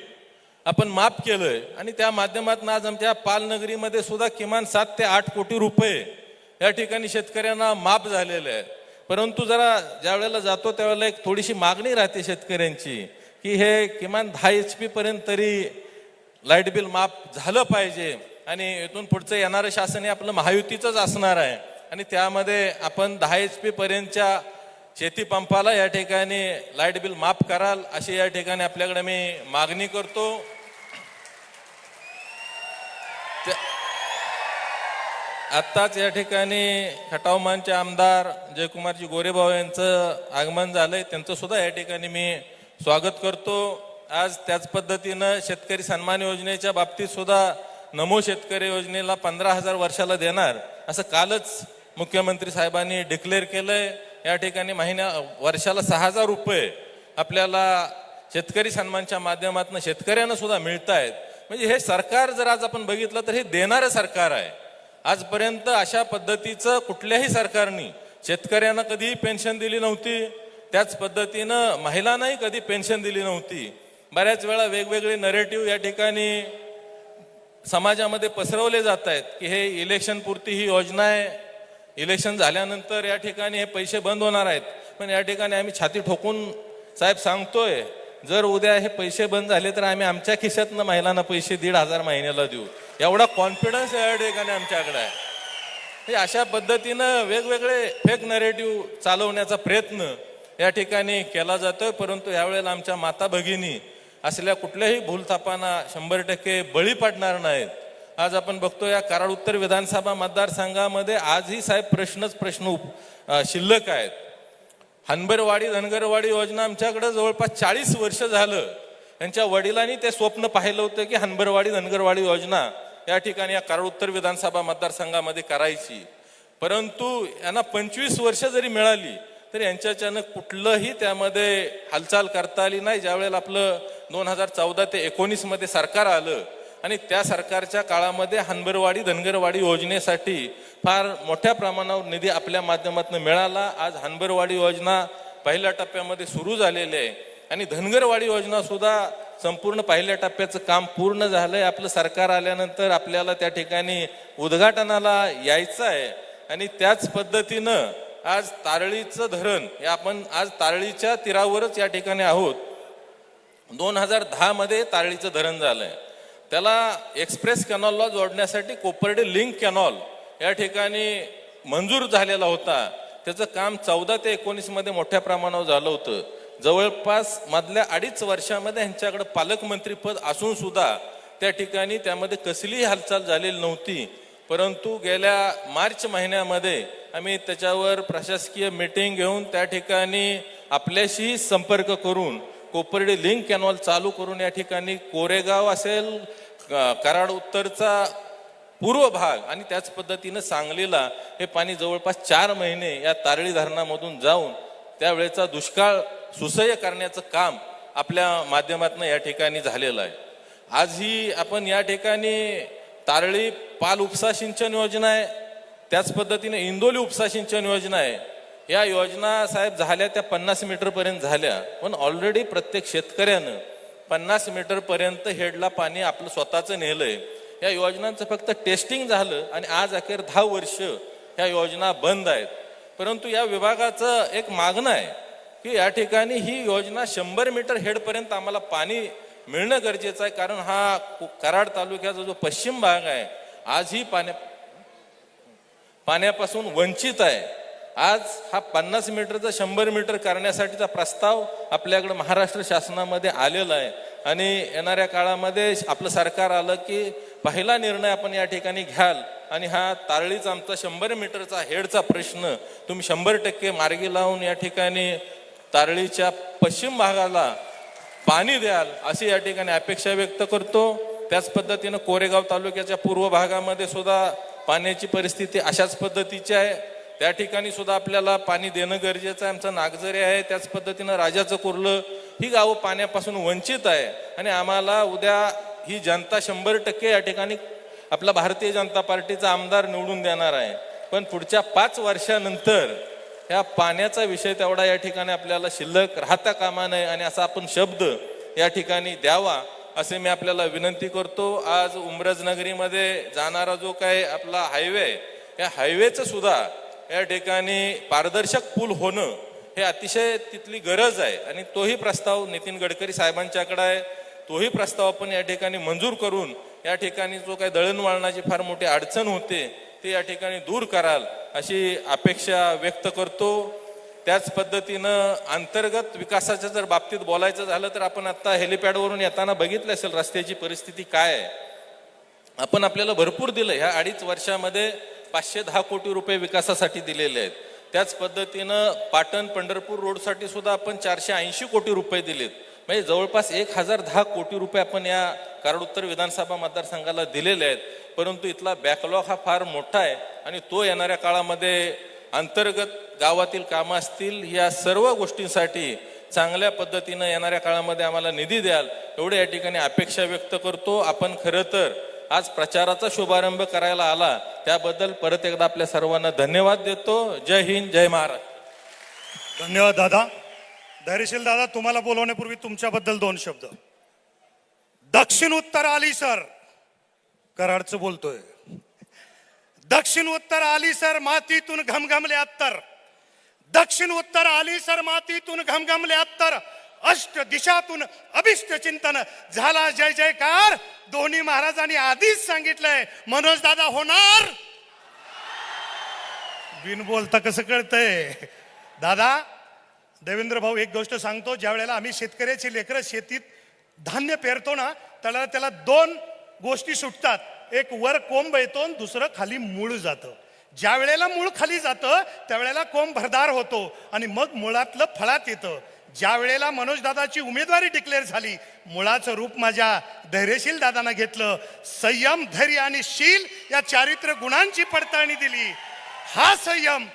आपण माफ केलंय आणि त्या माध्यमातून आज आमच्या पालनगरीमध्ये सुद्धा किमान 7 ते 8 कोटी रुपये या ठिकाणी शेतकऱ्यांना माफ झालेले आहे. परंतु जरा ज्या वेळेला जातो त्यावेळेला एक थोडीशी मागणी राहते शेतकऱ्यांची की हे किमान 10 HP पर्यंत तरी लाईट बिल माफ झालं पाहिजे आणि इथून पुढचं येणारं शासन हे आपलं महायुतीचंच असणार आहे आणि त्यामध्ये आपण 10 HP पर्यंतच्या शेती पंपाला या ठिकाणी लाईट बिल माफ कराल अशी या ठिकाणी आपल्याकडे मी मागणी करतो. आत्ताच या ठिकाणी खटावमानचे आमदार जयकुमारजी गोरेभाऊ यांचं आगमन झालंय, त्यांचं सुद्धा या ठिकाणी मी स्वागत करतो. आज त्याच पद्धतीनं शेतकरी सन्मान योजनेच्या बाबतीत सुद्धा नमो शेतकरी योजनेला 15,000 वर्षाला देणार असं कालच मुख्यमंत्री साहेबांनी डिक्लेअर केलंय. या ठिकाणी वर्षाला 6,000 रुपये आपल्याला शेतकरी सन्मानच्या माध्यमातून शेतकऱ्यांना सुद्धा मिळत आहेत. म्हणजे हे सरकार जर आज आपण बघितलं तर हे देणारं सरकार आहे. आजपर्यंत अशा पद्धतीचं कुठल्याही सरकारने शेतकऱ्यांना कधीही पेन्शन दिली नव्हती, त्याच पद्धतीनं महिलांनाही कधी पेन्शन दिली नव्हती. बऱ्याच वेळा वेगवेगळे नरेटिव्ह या ठिकाणी समाजामध्ये पसरवले जात आहेत की हे इलेक्शन पुरती ही योजना आहे, इलेक्शन झाल्यानंतर या ठिकाणी हे पैसे बंद होणार आहेत. पण या ठिकाणी आम्ही छाती ठोकून साहेब सांगतोय, जर उद्या हे पैसे बंद झाले तर आम्ही आमच्या खिशातनं महिलांना पैसे 1,500 महिन्याला देऊ, एवढा कॉन्फिडन्स या ठिकाणी आमच्याकडे आहे. अशा पद्धतीनं वेगवेगळे फेक नरेटिव्ह चालवण्याचा प्रयत्न या ठिकाणी केला जातोय. परंतु यावेळेला आमच्या माता भगिनी असल्या कुठल्याही भूलथापांना 100% बळी पडणार नाहीत. आज आपण बघतो या कराड उत्तर विधानसभा मतदारसंघामध्ये आजही साहेब प्रश्न शिल्लक आहेत. हनबरवाडी धनगरवाडी योजना आमच्याकडे जवळपास 40 वर्ष झालं. त्यांच्या वडिलांनी ते स्वप्न पाहिलं होतं की हनबरवाडी धनगरवाडी योजना या ठिकाणी या कराड उत्तर विधानसभा मतदारसंघामध्ये करायची, परंतु यांना 25 वर्ष जरी मिळाली तरी यांच्याच्यानं कुठलंही त्यामध्ये हालचाल करता आली नाही. ज्यावेळेला आपलं 2014 ते 19 मध्ये सरकार आलं आणि त्या सरकारच्या काळामध्ये हनबरवाडी धनगरवाडी योजनेसाठी फार मोठ्या प्रमाणावर निधी आपल्या माध्यमातून मिळाला. आज हनबरवाडी योजना पहिल्या टप्प्यामध्ये सुरू झालेली आहे आणि धनगरवाडी योजना सुद्धा संपूर्ण पहिल्या टप्प्याचं काम पूर्ण झालंय. आपलं सरकार आल्यानंतर आपल्याला त्या ठिकाणी उद्घाटनाला यायचं आहे आणि त्याच पद्धतीनं आज तारळीचं धरण हे आपण आज तारळीच्या तीरावरच या ठिकाणी आहोत. 2010 मध्ये तारळीचं धरण झालंय. त्याला एक्सप्रेस कॅनॉलला जोडण्यासाठी कोपर्डे लिंक कॅनॉल या ठिकाणी मंजूर झालेला होता त्याचं काम 14 ते 19 मध्ये मोठ्या प्रमाणावर झालं होतं. जवळपास मधल्या 2.5 वर्षामध्ये यांच्याकडे पालकमंत्री पद असून सुद्धा त्या ठिकाणी त्यामध्ये कसलीही हालचाल झालेली नव्हती. परंतु गेल्या मार्च महिन्यामध्ये आम्ही त्याच्यावर प्रशासकीय मीटिंग घेऊन त्या ठिकाणी आपल्याशी संपर्क करून कोपर्डी लिंक कॅनॉल चालू करून या ठिकाणी कोरेगाव असेल, कराड उत्तरचा पूर्व भाग आणि त्याच पद्धतीनं सांगलीला हे पाणी जवळपास 4 महिने या तारळी धरणामधून जाऊन त्यावेळेचा दुष्काळ सुसह्य करण्याचं काम आपल्या माध्यमातून या ठिकाणी झालेलं आहे. आजही आपण या ठिकाणी तारळी पाल उपसा सिंचन योजना आहे, त्याच पद्धतीने इंदोली उपसा सिंचन योजना आहे. या योजना साहेब झाल्या त्या 50 मीटर पर्यंत झाल्या, पण ऑलरेडी प्रत्येक शेतकऱ्यानं 50 मीटर पर्यंत हेडला पाणी आपलं स्वतःचं नेलंय. या योजनांचं फक्त टेस्टिंग झालं आणि आज अखेर 10 वर्ष या योजना बंद आहेत. परंतु या विभागाचं एक मागणं आहे की या ठिकाणी ही योजना 100 मीटर हेडपर्यंत आम्हाला पाणी मिळणं गरजेचं आहे, कारण हा कराड तालुक्याचा जो पश्चिम भाग आहे आजही पाण्यापासून वंचित आहे. आज हा 50 मीटरचा 100 मीटर करण्यासाठीचा प्रस्ताव आपल्याकडे महाराष्ट्र शासनामध्ये आलेला आहे आणि येणाऱ्या काळामध्ये आपलं सरकार आलं की पहिला निर्णय आपण या ठिकाणी घ्याल आणि हा तारळीचा आमचा 100 मीटरचा हेडचा प्रश्न तुम्ही 100% मार्गी लावून या ठिकाणी तारळीच्या पश्चिम भागाला पाणी द्याल अशी या ठिकाणी अपेक्षा व्यक्त करतो. त्याच पद्धतीनं कोरेगाव तालुक्याच्या पूर्व भागामध्ये सुद्धा पाण्याची परिस्थिती अशाच पद्धतीची आहे. त्या ठिकाणी सुद्धा आपल्याला पाणी देणं गरजेचं आहे. आमचं नागझरे आहे, त्याच पद्धतीनं राजाचं कुर्लं ही गावं पाण्यापासून वंचित आहे आणि आम्हाला उद्या ही जनता 100% या ठिकाणी आपला भारतीय जनता पार्टीचा आमदार निवडून देणार आहे. पण पुढच्या 5 वर्षानंतर ह्या पाण्याचा विषय तेवढा या ठिकाणी आपल्याला शिल्लक राहता कामा नये आणि असा आपण शब्द या ठिकाणी द्यावा असे मी आपल्याला विनंती करतो. आज उमरज नगरीमध्ये जाणारा जो काय आपला हायवे, या हायवेचं सुद्धा या ठिकाणी पारदर्शक पूल होणं हे अतिशय तिथली गरज आहे आणि तोही प्रस्ताव नितीन गडकरी साहेबांच्याकडे आहे. तोही प्रस्ताव आपण या ठिकाणी मंजूर करून या ठिकाणी जो काही दळणवळणाची फार मोठी अडचण होते ते या ठिकाणी दूर कराल अशी अपेक्षा व्यक्त करतो. त्याच पद्धतीनं अंतर्गत विकासाच्या जर बाबतीत बोलायचं झालं तर आपण आता हेलिपॅडवरून येताना बघितलं असेल रस्त्याची परिस्थिती काय आहे. आपण आपल्याला भरपूर दिलं, ह्या 2.5 वर्षामध्ये 510 कोटी रुपये विकासासाठी दिलेले आहेत. त्याच पद्धतीनं पाटण पंढरपूर रोडसाठी सुद्धा आपण 480 कोटी रुपये दिलेत. म्हणजे जवळपास 1010 कोटी रुपये आपण या कराड उत्तर विधानसभा मतदारसंघाला दिलेले आहेत. परंतु इथला बॅकलॉग हा फार मोठा आहे आणि तो येणाऱ्या काळामध्ये अंतर्गत गावातील कामं असतील या सर्व गोष्टींसाठी चांगल्या पद्धतीनं येणाऱ्या काळामध्ये आम्हाला निधी द्याल एवढे या ठिकाणी अपेक्षा व्यक्त करतो. आपण खरं तर आज प्रचाराचा शुभारंभ करायला आला त्याबद्दल परत एकदा आपल्या सर्वांना धन्यवाद देतो. जय हिंद, जय महाराष्ट्र. धन्यवाद दादा. धैर्यशील दादा, तुम्हाला बोलवण्यापूर्वी तुमच्याबद्दल 2 शब्द. दक्षिण उत्तर आली सर, कराडचं बोलतोय. दक्षिण उत्तर आली सर, मातीतून घमघमले अत्तर. दक्षिण उत्तर आली सर, मातीतून घमघमले अत्तर. अष्ट दिशातून अभिष्ट चिंतन झाला जय जयकार. दोन्ही महाराजांनी आधीच सांगितलंय मनोज दादा होणार. बिन बोलता कसं कळतंय दादा. देवेंद्र भाऊ, एक गोष्ट सांगतो, ज्या वेळेला आम्ही शेतकऱ्याची लेकरं शेतीत धान्य पेरतो ना त्याला 2 गोष्टी सुटतात. एक वर कोंब येतो आणि दुसरं खाली मूळ जातं. ज्या वेळेला मूळ खाली जातं त्यावेळेला कोंब भरदार होतो आणि मग मुळातलं फळात येतं. ज्या वेळेला मनोज दादाची उमेदवारी डिक्लेअर झाली, मुळाचं रूप माझ्या धैर्यशील दादांना घेतलं. संयम, धैर्य आणि शील या चारित्र्य गुणांची पडताळणी दिली. हा संयम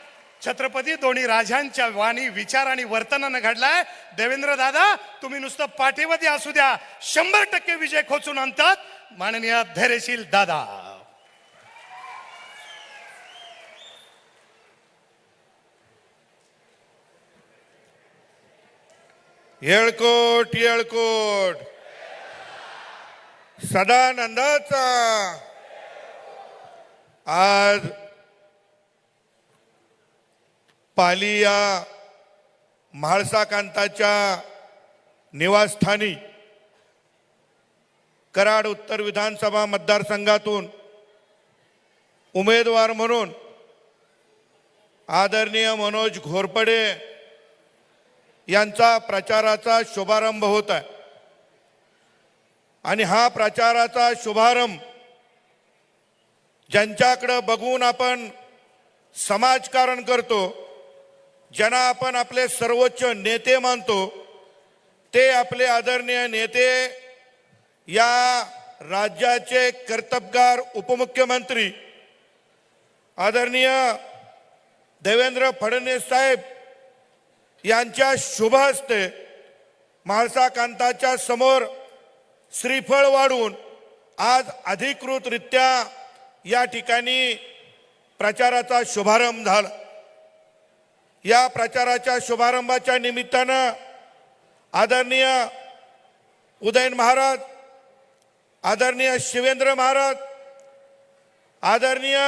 छत्रपती दोन्ही राजांच्या वाणी, विचार आणि वर्तनानं घडलाय. देवेंद्र दादा, तुम्ही नुसतं पाठीमध्ये असू द्या, 100% विजय खोचून आणतात माननीय धैर्यशील दादा. येळकोट येळकोट, सदानंदाचा. आज पाली या म्हाळसाकांताच्या निवासस्थानी कराड उत्तर विधानसभा मतदारसंघातून उमेदवार म्हणून आदरणीय मनोज घोरपडे यांचा प्रचाराचा शुभारंभ होत आहे आणि हा प्रचाराचा शुभारंभ ज्यांच्याकडे बघून आपण समाजकारण करतो, ज्यांना आपण आपले सर्वोच्च नेते मानतो, ते आपले आदरणीय नेते या राज्याचे कर्तबगार उपमुख्यमंत्री आदरणीय देवेंद्र फडणवीस साहेब यांच्या शुभ हस्ते म्हाळसा कांताच्या समोर श्रीफळ वाढून आज अधिकृतरित्या या ठिकाणी प्रचाराचा शुभारंभ झाला। या प्रचाराच्या शुभारंभाच्या निमित्तानं आदरणीय उदयन महाराज, आदरणीय शिवेंद्र महाराज, आदरणीय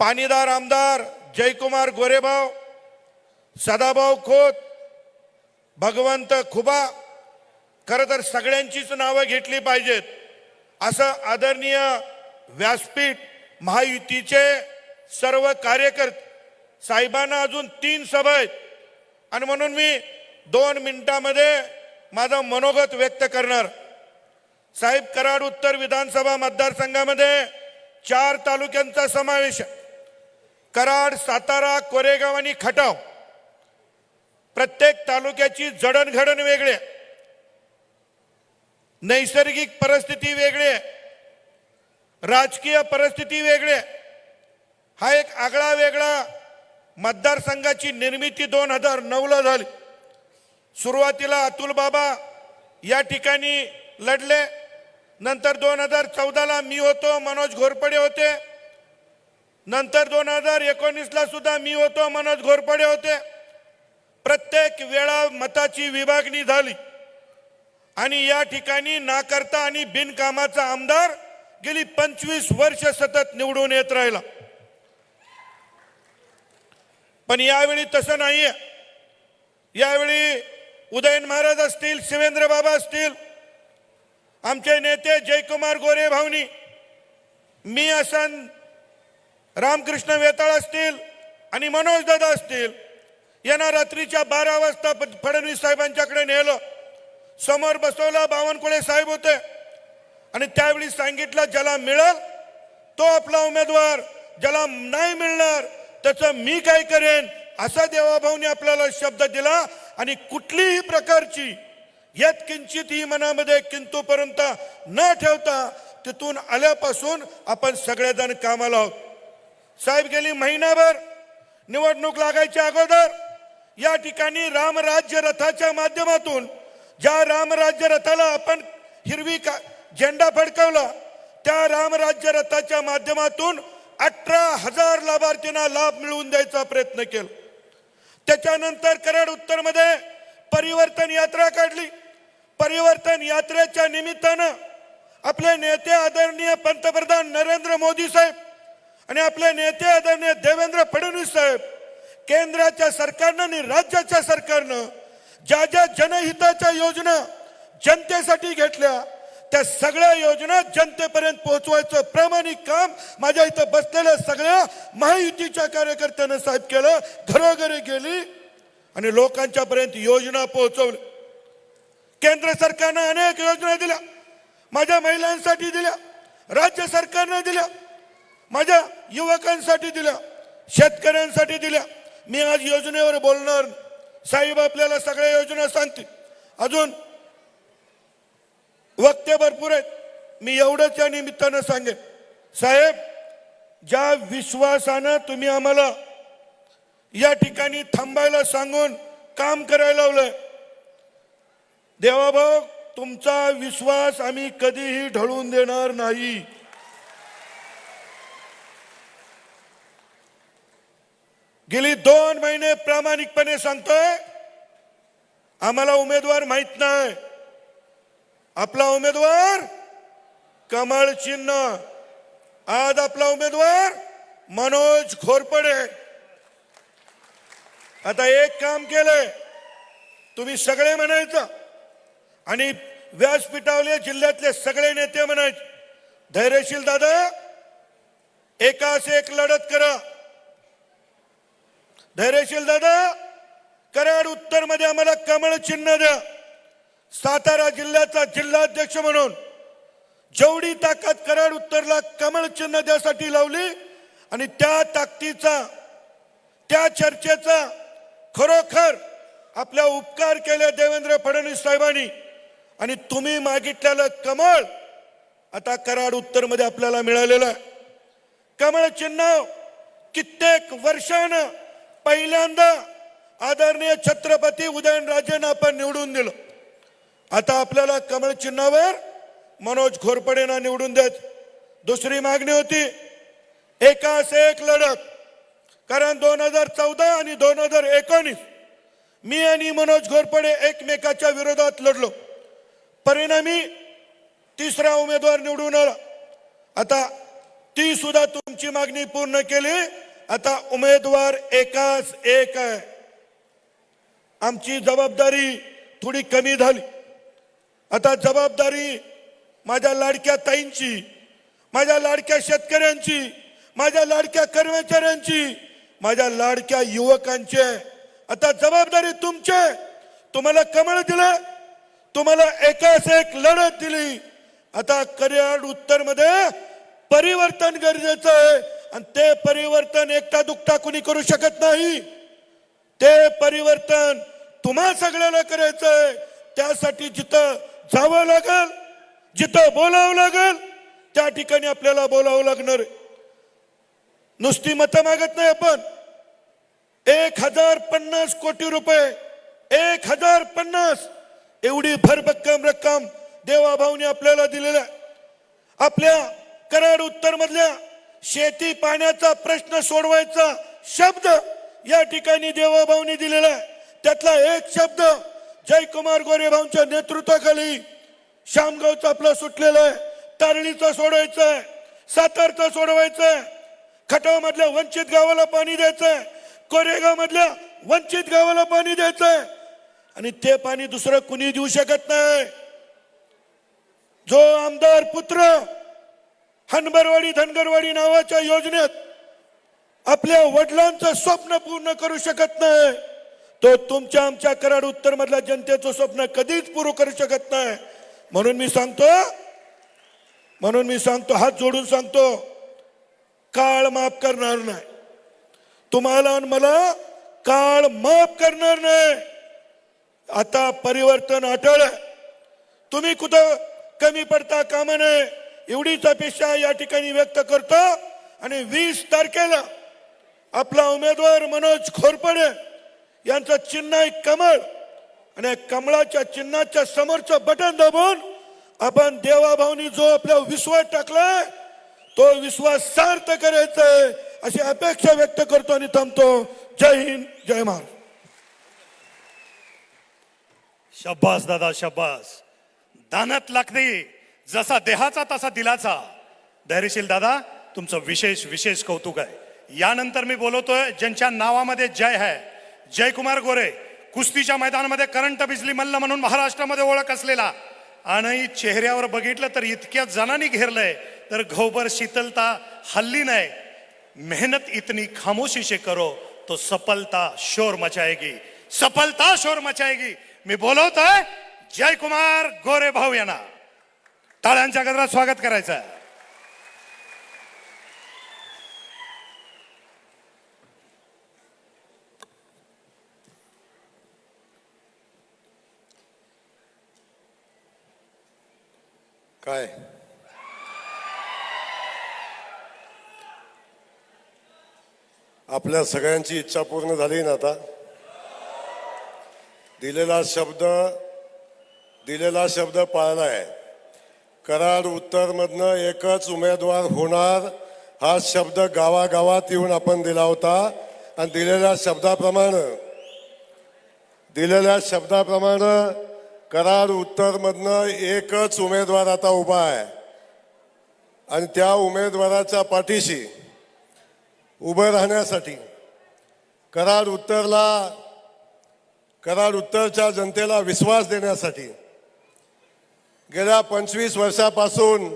पाणीदार आमदार जयकुमार गोरेभाव, सदाभाऊ खोत, भगवंत खुबा, खरं तर सगळ्यांचीच नावं घेतली पाहिजेत असं आदरणीय व्यासपीठ महायुतीचे सर्व कार्यकर्ते साहेबांना अजून 3 सभा आहेत आणि म्हणून मी 2 मिनिटांमध्ये माझं मनोगत व्यक्त करणार। साहेब, कराड उत्तर विधानसभा मतदारसंघामध्ये 4 तालुक्यांचा समावेश आहे। कराड, सातारा, कोरेगाव आणि खटाव। प्रत्येक तालुक्याची जडणघडण वेगळी आहे, नैसर्गिक परिस्थिती वेगळी आहे, राजकीय परिस्थिती वेगळी आहे। हा एक आगळा वेगळा मतदारसंघाची निर्मिती 2009ला झाली। सुरुवातीला अतुल बाबा या ठिकाणी लढले, नंतर 2014ला मी होतो, मनोज घोरपडे होते, नंतर 2019ला सुद्धा मी होतो, मनोज घोरपडे होते। प्रत्येक वेळा मताची विभागणी झाली आणि या ठिकाणी नाकर्ता आणि बिनकामाचा आमदार गेली 25 वर्ष सतत निवडून येत राहिला। पण यावेळी तसं नाहीये। यावेळी उदयन महाराज असतील, शिवेंद्र बाबा असतील, आमचे नेते जयकुमार गोरे भावनी, मी असन, रामकृष्ण वेताळ असतील आणि मनोज दादा असतील, यांना रात्रीच्या 12 वाजता फडणवीस साहेबांच्याकडे नेलं, समोर बसवलं। बावनकुळे साहेब होते आणि त्यावेळी सांगितलं ज्याला मिळेल तो आपला उमेदवार, ज्याला नाही मिळणार त्याचं मी काय करेन असा देवाभाऊने आपल्याला शब्द दिला आणि कुठलीही प्रकारची यत्किंचितही मनामध्ये किंतु पर्यंत न ठेवता तिथून आल्यापासून आपण सगळेजण कामाला आहोत। साहेब, गेली महिनाभर निवडणूक लागायच्या अगोदर या ठिकाणी रामराज्य रथाच्या माध्यमातून ज्या रामराज्य रथाला आपण हिरवी झेंडा फडकवला, त्या रामराज्य रथाच्या माध्यमातून 18,000 लाभार्थींना लाभ मिळवून द्यायचा प्रयत्न केला। त्याच्यानंतर कराड उत्तर मध्ये परिवर्तन यात्रा काढली। परिवर्तन यात्रेच्या निमित्तानं आपले नेते आदरणीय पंतप्रधान नरेंद्र मोदी साहेब आणि आपले नेते आदरणीय देवेंद्र फडणवीस साहेब, केंद्राच्या सरकारनं आणि राज्याच्या सरकारनं ज्या ज्या जनहिताच्या योजना जनतेसाठी घेतल्या त्या सगळ्या योजना जनतेपर्यंत पोहोचवायचं प्रामाणिक काम माझ्या इथं बसलेल्या सगळ्या महायुतीच्या कार्यकर्त्यांना साहेब केलं। घरोघरी गेली आणि लोकांच्या पर्यंत योजना पोहोचवल्या। केंद्र सरकारनं अनेक योजना दिल्या, माझ्या महिलांसाठी दिल्या, राज्य सरकारने दिल्या, माझ्या युवकांसाठी दिल्या, शेतकऱ्यांसाठी दिल्या। मी आज योजनेवर बोलणार, साहेब आपल्याला सगळ्या योजना सांगतील, अजून वक्ते भरपूर आहेत, मी एवढंच या निमित्तानं सांगेन। साहेब, ज्या विश्वासानं तुम्ही आम्हाला या ठिकाणी थांबायला सांगून काम करायला लावलंय, देवाभाऊ तुमचा विश्वास आम्ही कधीही ढळून देणार नाही। गेली 2 महिने प्रामाणिकपणे सांगतोय, आम्हाला उमेदवार माहित नाही। आपला उमेदवार कमळ चिन्ह, आज आपला उमेदवार मनोज घोरपडे। आता एक काम केलंय, तुम्ही सगळे म्हणायचं आणि व्यासपीठावले जिल्ह्यातले सगळे नेते म्हणायचे, धैर्यशील दादा एकास एक लढत करा, धैर्यशील दादा, कराड उत्तर मध्ये आम्हाला कमळ चिन्ह द्या. सातारा जिल्ह्याचा जिल्हाध्यक्ष म्हणून जेवढी ताकद कराड उत्तरला कमळ चिन्ह द्यासाठी लावली आणि त्या ताकदीचा, त्या चर्चेचा खरोखर आपल्या उपकार केले देवेंद्र फडणवीस साहेबांनी. आणि तुम्ही मागितलेलं कमळ आता कराड उत्तर मध्ये आपल्याला मिळालेलं आहे. कमळ चिन्ह कित्येक वर्षानं पहिल्यांदा आदरणीय छत्रपती उदयनराजेंना आपण निवडून दिलं. आता आपल्याला कमळ चिन्हावर मनोज घोरपडेंना निवडून द्यायचं. दुसरी मागणी होती एकास एक लढत. कारण 2014 आणि 2019 मी आणि मनोज घोरपडे एकमेकाच्या विरोधात लढलो. परिणामी तिसरा उमेदवार निवडून आला. आता ती सुद्धा तुमची मागणी पूर्ण केली. आता उमेदवार एकास एक आहे. आमची जबाबदारी थोडी कमी झाली. आता जबाबदारी माझ्या लाडक्या ताईंची, माझ्या लाडक्या शेतकऱ्यांची, माझ्या लाडक्या कर्मचाऱ्यांची, माझ्या लाडक्या युवकांची आहे. आता जबाबदारी तुमची आहे. तुम्हाला कमळ दिलं, तुम्हाला एकास एक लढत दिली. आता कराड उत्तर मध्ये परिवर्तन गरजेचं आहे आणि ते परिवर्तन एकटा दुकटा कुणी करू शकत नाही. ते परिवर्तन तुम्हा सगळ्याला करायचं आहे. त्यासाठी जिथं जावं लागेल, जिथं बोलावं लागेल त्या ठिकाणी आपल्याला बोलावं लागणार. नुसती मतं मागत नाही आपण. 1050 कोटी रुपये, 1050 एवढी भरभक्कम रक्कम देवाभाऊने आपल्याला दिलेला आहे. आपल्या कराड उत्तर मधल्या शेती पाण्याचा प्रश्न सोडवायचा शब्द या ठिकाणी देवाभाऊने दिलेला आहे. त्यातला एक शब्द जयकुमार गोरे भाऊंच्या नेतृत्वाखाली शामगावचं आपलं सुटलेलं आहे. तारळीचं सोडवायचं आहे, सातारचं सोडवायचं आहे, खटाव मधल्या वंचित गावाला पाणी द्यायचं आहे, कोरेगाव मधल्या वंचित गावाला पाणी द्यायचं आहे. आणि ते पाणी दुसरं कुणी देऊ शकत नाही. जो आमदार पुत्र हनबरवाडी धनगरवाडी नावाच्या योजनेत आपल्या वडिलांचं स्वप्न पूर्ण करू शकत नाही, तो तुमच्या आमच्या कराड उत्तर मधल्या जनतेचं स्वप्न कधीच पूर्ण करू शकत नाही. म्हणून मी सांगतो, हात जोडून सांगतो, काळ माफ करणार नाही. तुम्हाला आणि मला काळ माफ करणार नाही. आता परिवर्तन अटळ. तुम्ही कुठं कमी पडता कामा नये एवढीच अपेक्षा या ठिकाणी व्यक्त करतो. आणि 20 तारखेला आपला उमेदवार मनोज घोरपडे यांचं चिन्ह आहे कमळ. आणि कमळाच्या चिन्हाच्या समोरचं बटन दाबून आपण देवाभाऊनी जो आपला विश्वास टाकलाय तो विश्वास सार्थ करायचा आहे अशी अपेक्षा व्यक्त करतो आणि थांबतो. जय हिंद, जय महाराष्ट्र. शब्बास दादा, शब्बास. दानात लागते जसा देहाचा तसा दिलाचा. धैर्यशील दादा, तुमचं विशेष विशेष कौतुक आहे. यानंतर मी बोलवतोय ज्यांच्या नावामध्ये जय आहे, जयकुमार गोरे, कुस्तीच्या मैदानामध्ये करंट बिजली मल्ल म्हणून महाराष्ट्रामध्ये ओळख असलेला. आणि चेहऱ्यावर बघितलं तर इतक्या जणांनी घेरलंय तर घोबर शीतलता हल्ली नाही. मेहनत इतनी खामोशी से करो तो सफलता शोर मचाएगी, सफलता शोर मचाएगी. मी बोलवतोय जयकुमार गोरे भाऊ यांना टाळ्यांच्या गजरात स्वागत करायचं आहे. काय आपल्या सगळ्यांची इच्छा पूर्ण झाली ना? आता दिलेला शब्द पाळलाय. कराड उत्तर मधनं एकच उमेदवार होणार हा शब्द गावागावात येऊन आपण दिला होता. आणि दिलेल्या शब्दाप्रमाणे कराड उत्तर मधनं एकच उमेदवार आता उभा आहे. आणि त्या उमेदवाराच्या पाठीशी उभं राहण्यासाठी कराड उत्तरच्या जनतेला विश्वास देण्यासाठी गेल्या 25 वर्षापासून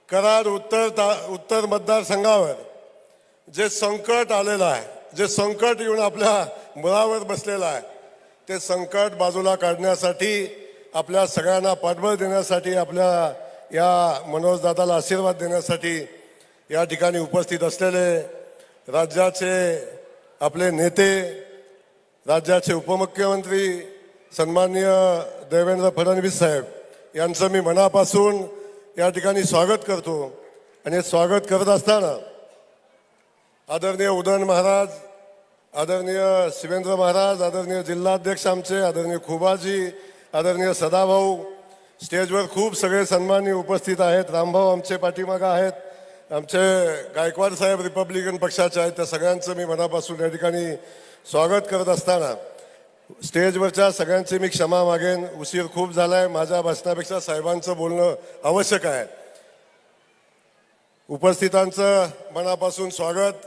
कराड उत्तर मतदारसंघावर जे संकट आलेलं आहे, जे संकट येऊन आपल्या मुळावर बसलेलं आहे ते संकट बाजूला काढण्यासाठी आपल्या सगळ्यांना पाठबळ देण्यासाठी आपल्या या मनोजदादाला आशीर्वाद देण्यासाठी या ठिकाणी उपस्थित असलेले राज्याचे आपले नेते, राज्याचे उपमुख्यमंत्री सन्माननीय देवेंद्र फडणवीस साहेब यांचं मी मनापासून या ठिकाणी स्वागत करतो. आणि स्वागत करत असताना आदरणीय उदयन महाराज, आदरणीय शिवेंद्र महाराज, आदरणीय जिल्हाध्यक्ष आमचे, आदरणीय खुबाजी, आदरणीय सदाभाऊ, स्टेजवर खूप सगळे सन्माननीय उपस्थित आहेत. रामभाऊ आमचे पाठीमागं आहेत, आमचे गायकवाड साहेब रिपब्लिकन पक्षाचे आहेत. त्या सगळ्यांचं मी मनापासून या ठिकाणी स्वागत करत असताना स्टेजवरच्या सगळ्यांची मी क्षमा मागेन. उशीर खूप झाला आहे. माझ्या भाषणापेक्षा साहेबांचं बोलणं आवश्यक आहे. उपस्थितांचं मनापासून स्वागत.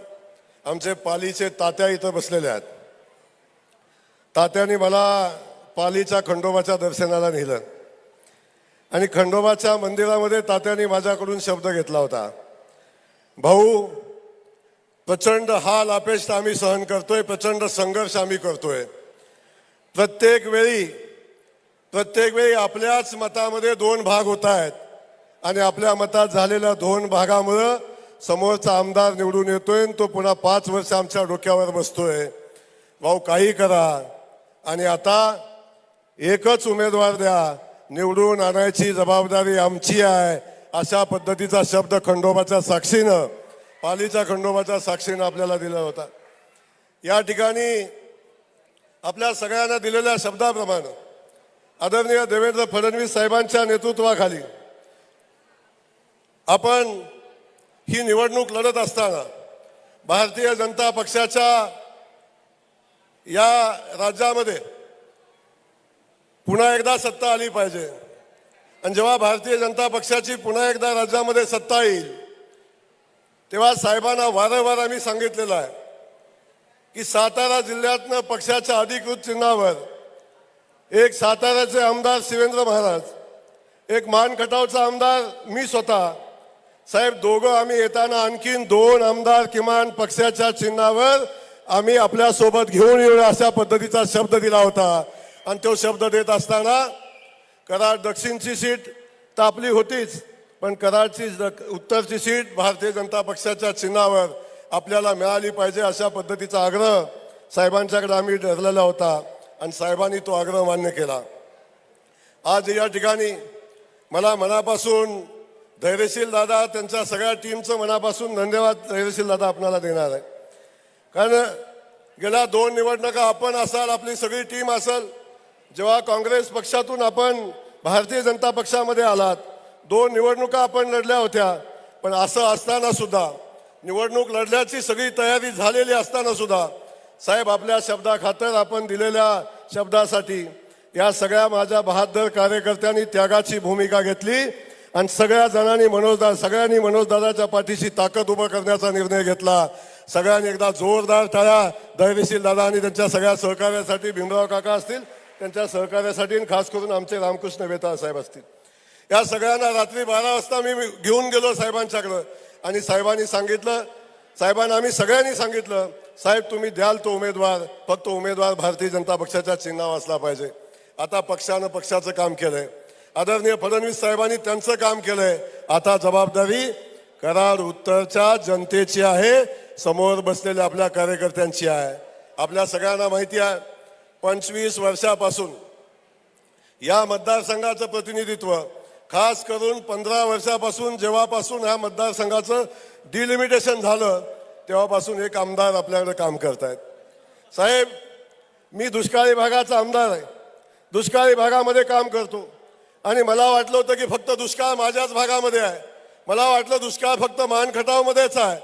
आमचे पालीचे तात्या इथं बसलेले आहेत. तात्याने मला पालीच्या खंडोबाच्या दर्शनाला नेलं आणि खंडोबाच्या मंदिरामध्ये तात्याने माझ्याकडून शब्द घेतला होता, भाऊ प्रचंड हाल अपेष्ट आम्ही सहन करतोय, प्रचंड संघर्ष आम्ही करतोय. प्रत्येक वेळी आपल्याच मतामध्ये दोन भाग होत आहेत आणि आपल्या मतात झालेल्या दोन भागामुळं समोरचा आमदार निवडून येतोय आणि तो पुन्हा 5 वर्ष आमच्या डोक्यावर बसतोय. भाऊ काही करा आणि आता एकच उमेदवार द्या, निवडून आणायची जबाबदारी आमची आहे, अशा पद्धतीचा शब्द खंडोबाच्या साक्षीनं, पालीच्या खंडोबाच्या साक्षीनं आपल्याला दिला होता. या ठिकाणी आपल्या सगळ्यांना दिलेल्या शब्दाप्रमाणे आदरणीय देवेंद्र फडणवीस साहेबांच्या नेतृत्वाखाली आपण ही निवडणूक लढत असताना भारतीय जनता पक्षाच्या या राज्यामध्ये पुन्हा एकदा सत्ता आली पाहिजे. आणि जेव्हा भारतीय जनता पक्षाची पुन्हा एकदा राज्यामध्ये सत्ता येईल तेव्हा साहेबांना वारंवार आम्ही सांगितलेलं आहे की सातारा जिल्ह्यातनं पक्षाच्या अधिकृत चिन्हावर एक साताऱ्याचे आमदार शिवेंद्र महाराज, एक मानखटावचा आमदार मी स्वतः, साहेब दोघं आम्ही येताना आणखीन 2 आमदार किमान पक्षाच्या चिन्हावर आम्ही आपल्यासोबत घेऊन येऊ अशा पद्धतीचा शब्द दिला होता. आणि तो शब्द देत असताना कराड दक्षिणची सीट तर आपली होतीच, पण कराडची उत्तरची सीट भारतीय जनता पक्षाच्या चिन्हावर आपल्याला मिळाली पाहिजे अशा पद्धतीचा आग्रह साहेबांच्याकडे आम्ही धरलेला होता आणि साहेबांनी तो आग्रह मान्य केला. आज या ठिकाणी मला मनापासून धैर्यशील दादा, त्यांच्या सगळ्या टीमचं मनापासून धन्यवाद धैर्यशील दादा आपणाला देणार आहे. कारण गेल्या 2 निवडणुका आपण असाल, आपली सगळी टीम असेल, जेव्हा काँग्रेस पक्षातून आपण भारतीय जनता पक्षामध्ये आलात, 2 निवडणुका आपण लढल्या होत्या. पण असं असताना सुद्धा, निवडणूक लढण्याची सगळी तयारी झालेली असताना सुद्धा साहेब आपल्या शब्दाखातर, आपण दिलेल्या शब्दासाठी या सगळ्या माझ्या बहादर कार्यकर्त्यांनी त्यागाची भूमिका घेतली आणि सगळ्यांनी मनोजदादाच्या पाठीशी ताकद उभं करण्याचा निर्णय घेतला. सगळ्यांनी एकदा जोरदार टाळ्या धैर्यशील दादा आणि त्यांच्या सगळ्या सहकार्यासाठी, भीमराव काका असतील त्यांच्या सहकार्यासाठी, आणि खास करून आमचे रामकृष्ण वेताळ साहेब असतील. या सगळ्यांना रात्री 12 वाजता मी घेऊन गेलो साहेबांच्याकडं आणि साहेबांना आम्ही सगळ्यांनी सांगितलं, साहेब तुम्ही द्याल तो उमेदवार, फक्त उमेदवार भारतीय जनता पक्षाच्या चिन्हावर असला पाहिजे. आता पक्षानं पक्षाचं काम केलंय, आदरणीय फडणवीस साहेबांनी त्यांचं काम केलंय. आता जबाबदारी कराड उत्तरच्या जनतेची आहे, समोर बसलेल्या आपल्या कार्यकर्त्यांची आहे. आपल्या सगळ्यांना माहिती आहे 25 वर्षापासून या मतदारसंघाचं प्रतिनिधित्व, खास करून 15 वर्षापासून जेव्हापासून ह्या मतदारसंघाचं डिलिमिटेशन झालं तेव्हापासून एक आमदार आपल्याकडे काम करतायत. साहेब मी दुष्काळी भागाचा आमदार आहे, दुष्काळी भागामध्ये काम करतो आणि मला वाटलं होतं की फक्त दुष्काळ माझ्याच भागामध्ये आहे, मला वाटलं दुष्काळ फक्त मानखटावमध्येच आहे.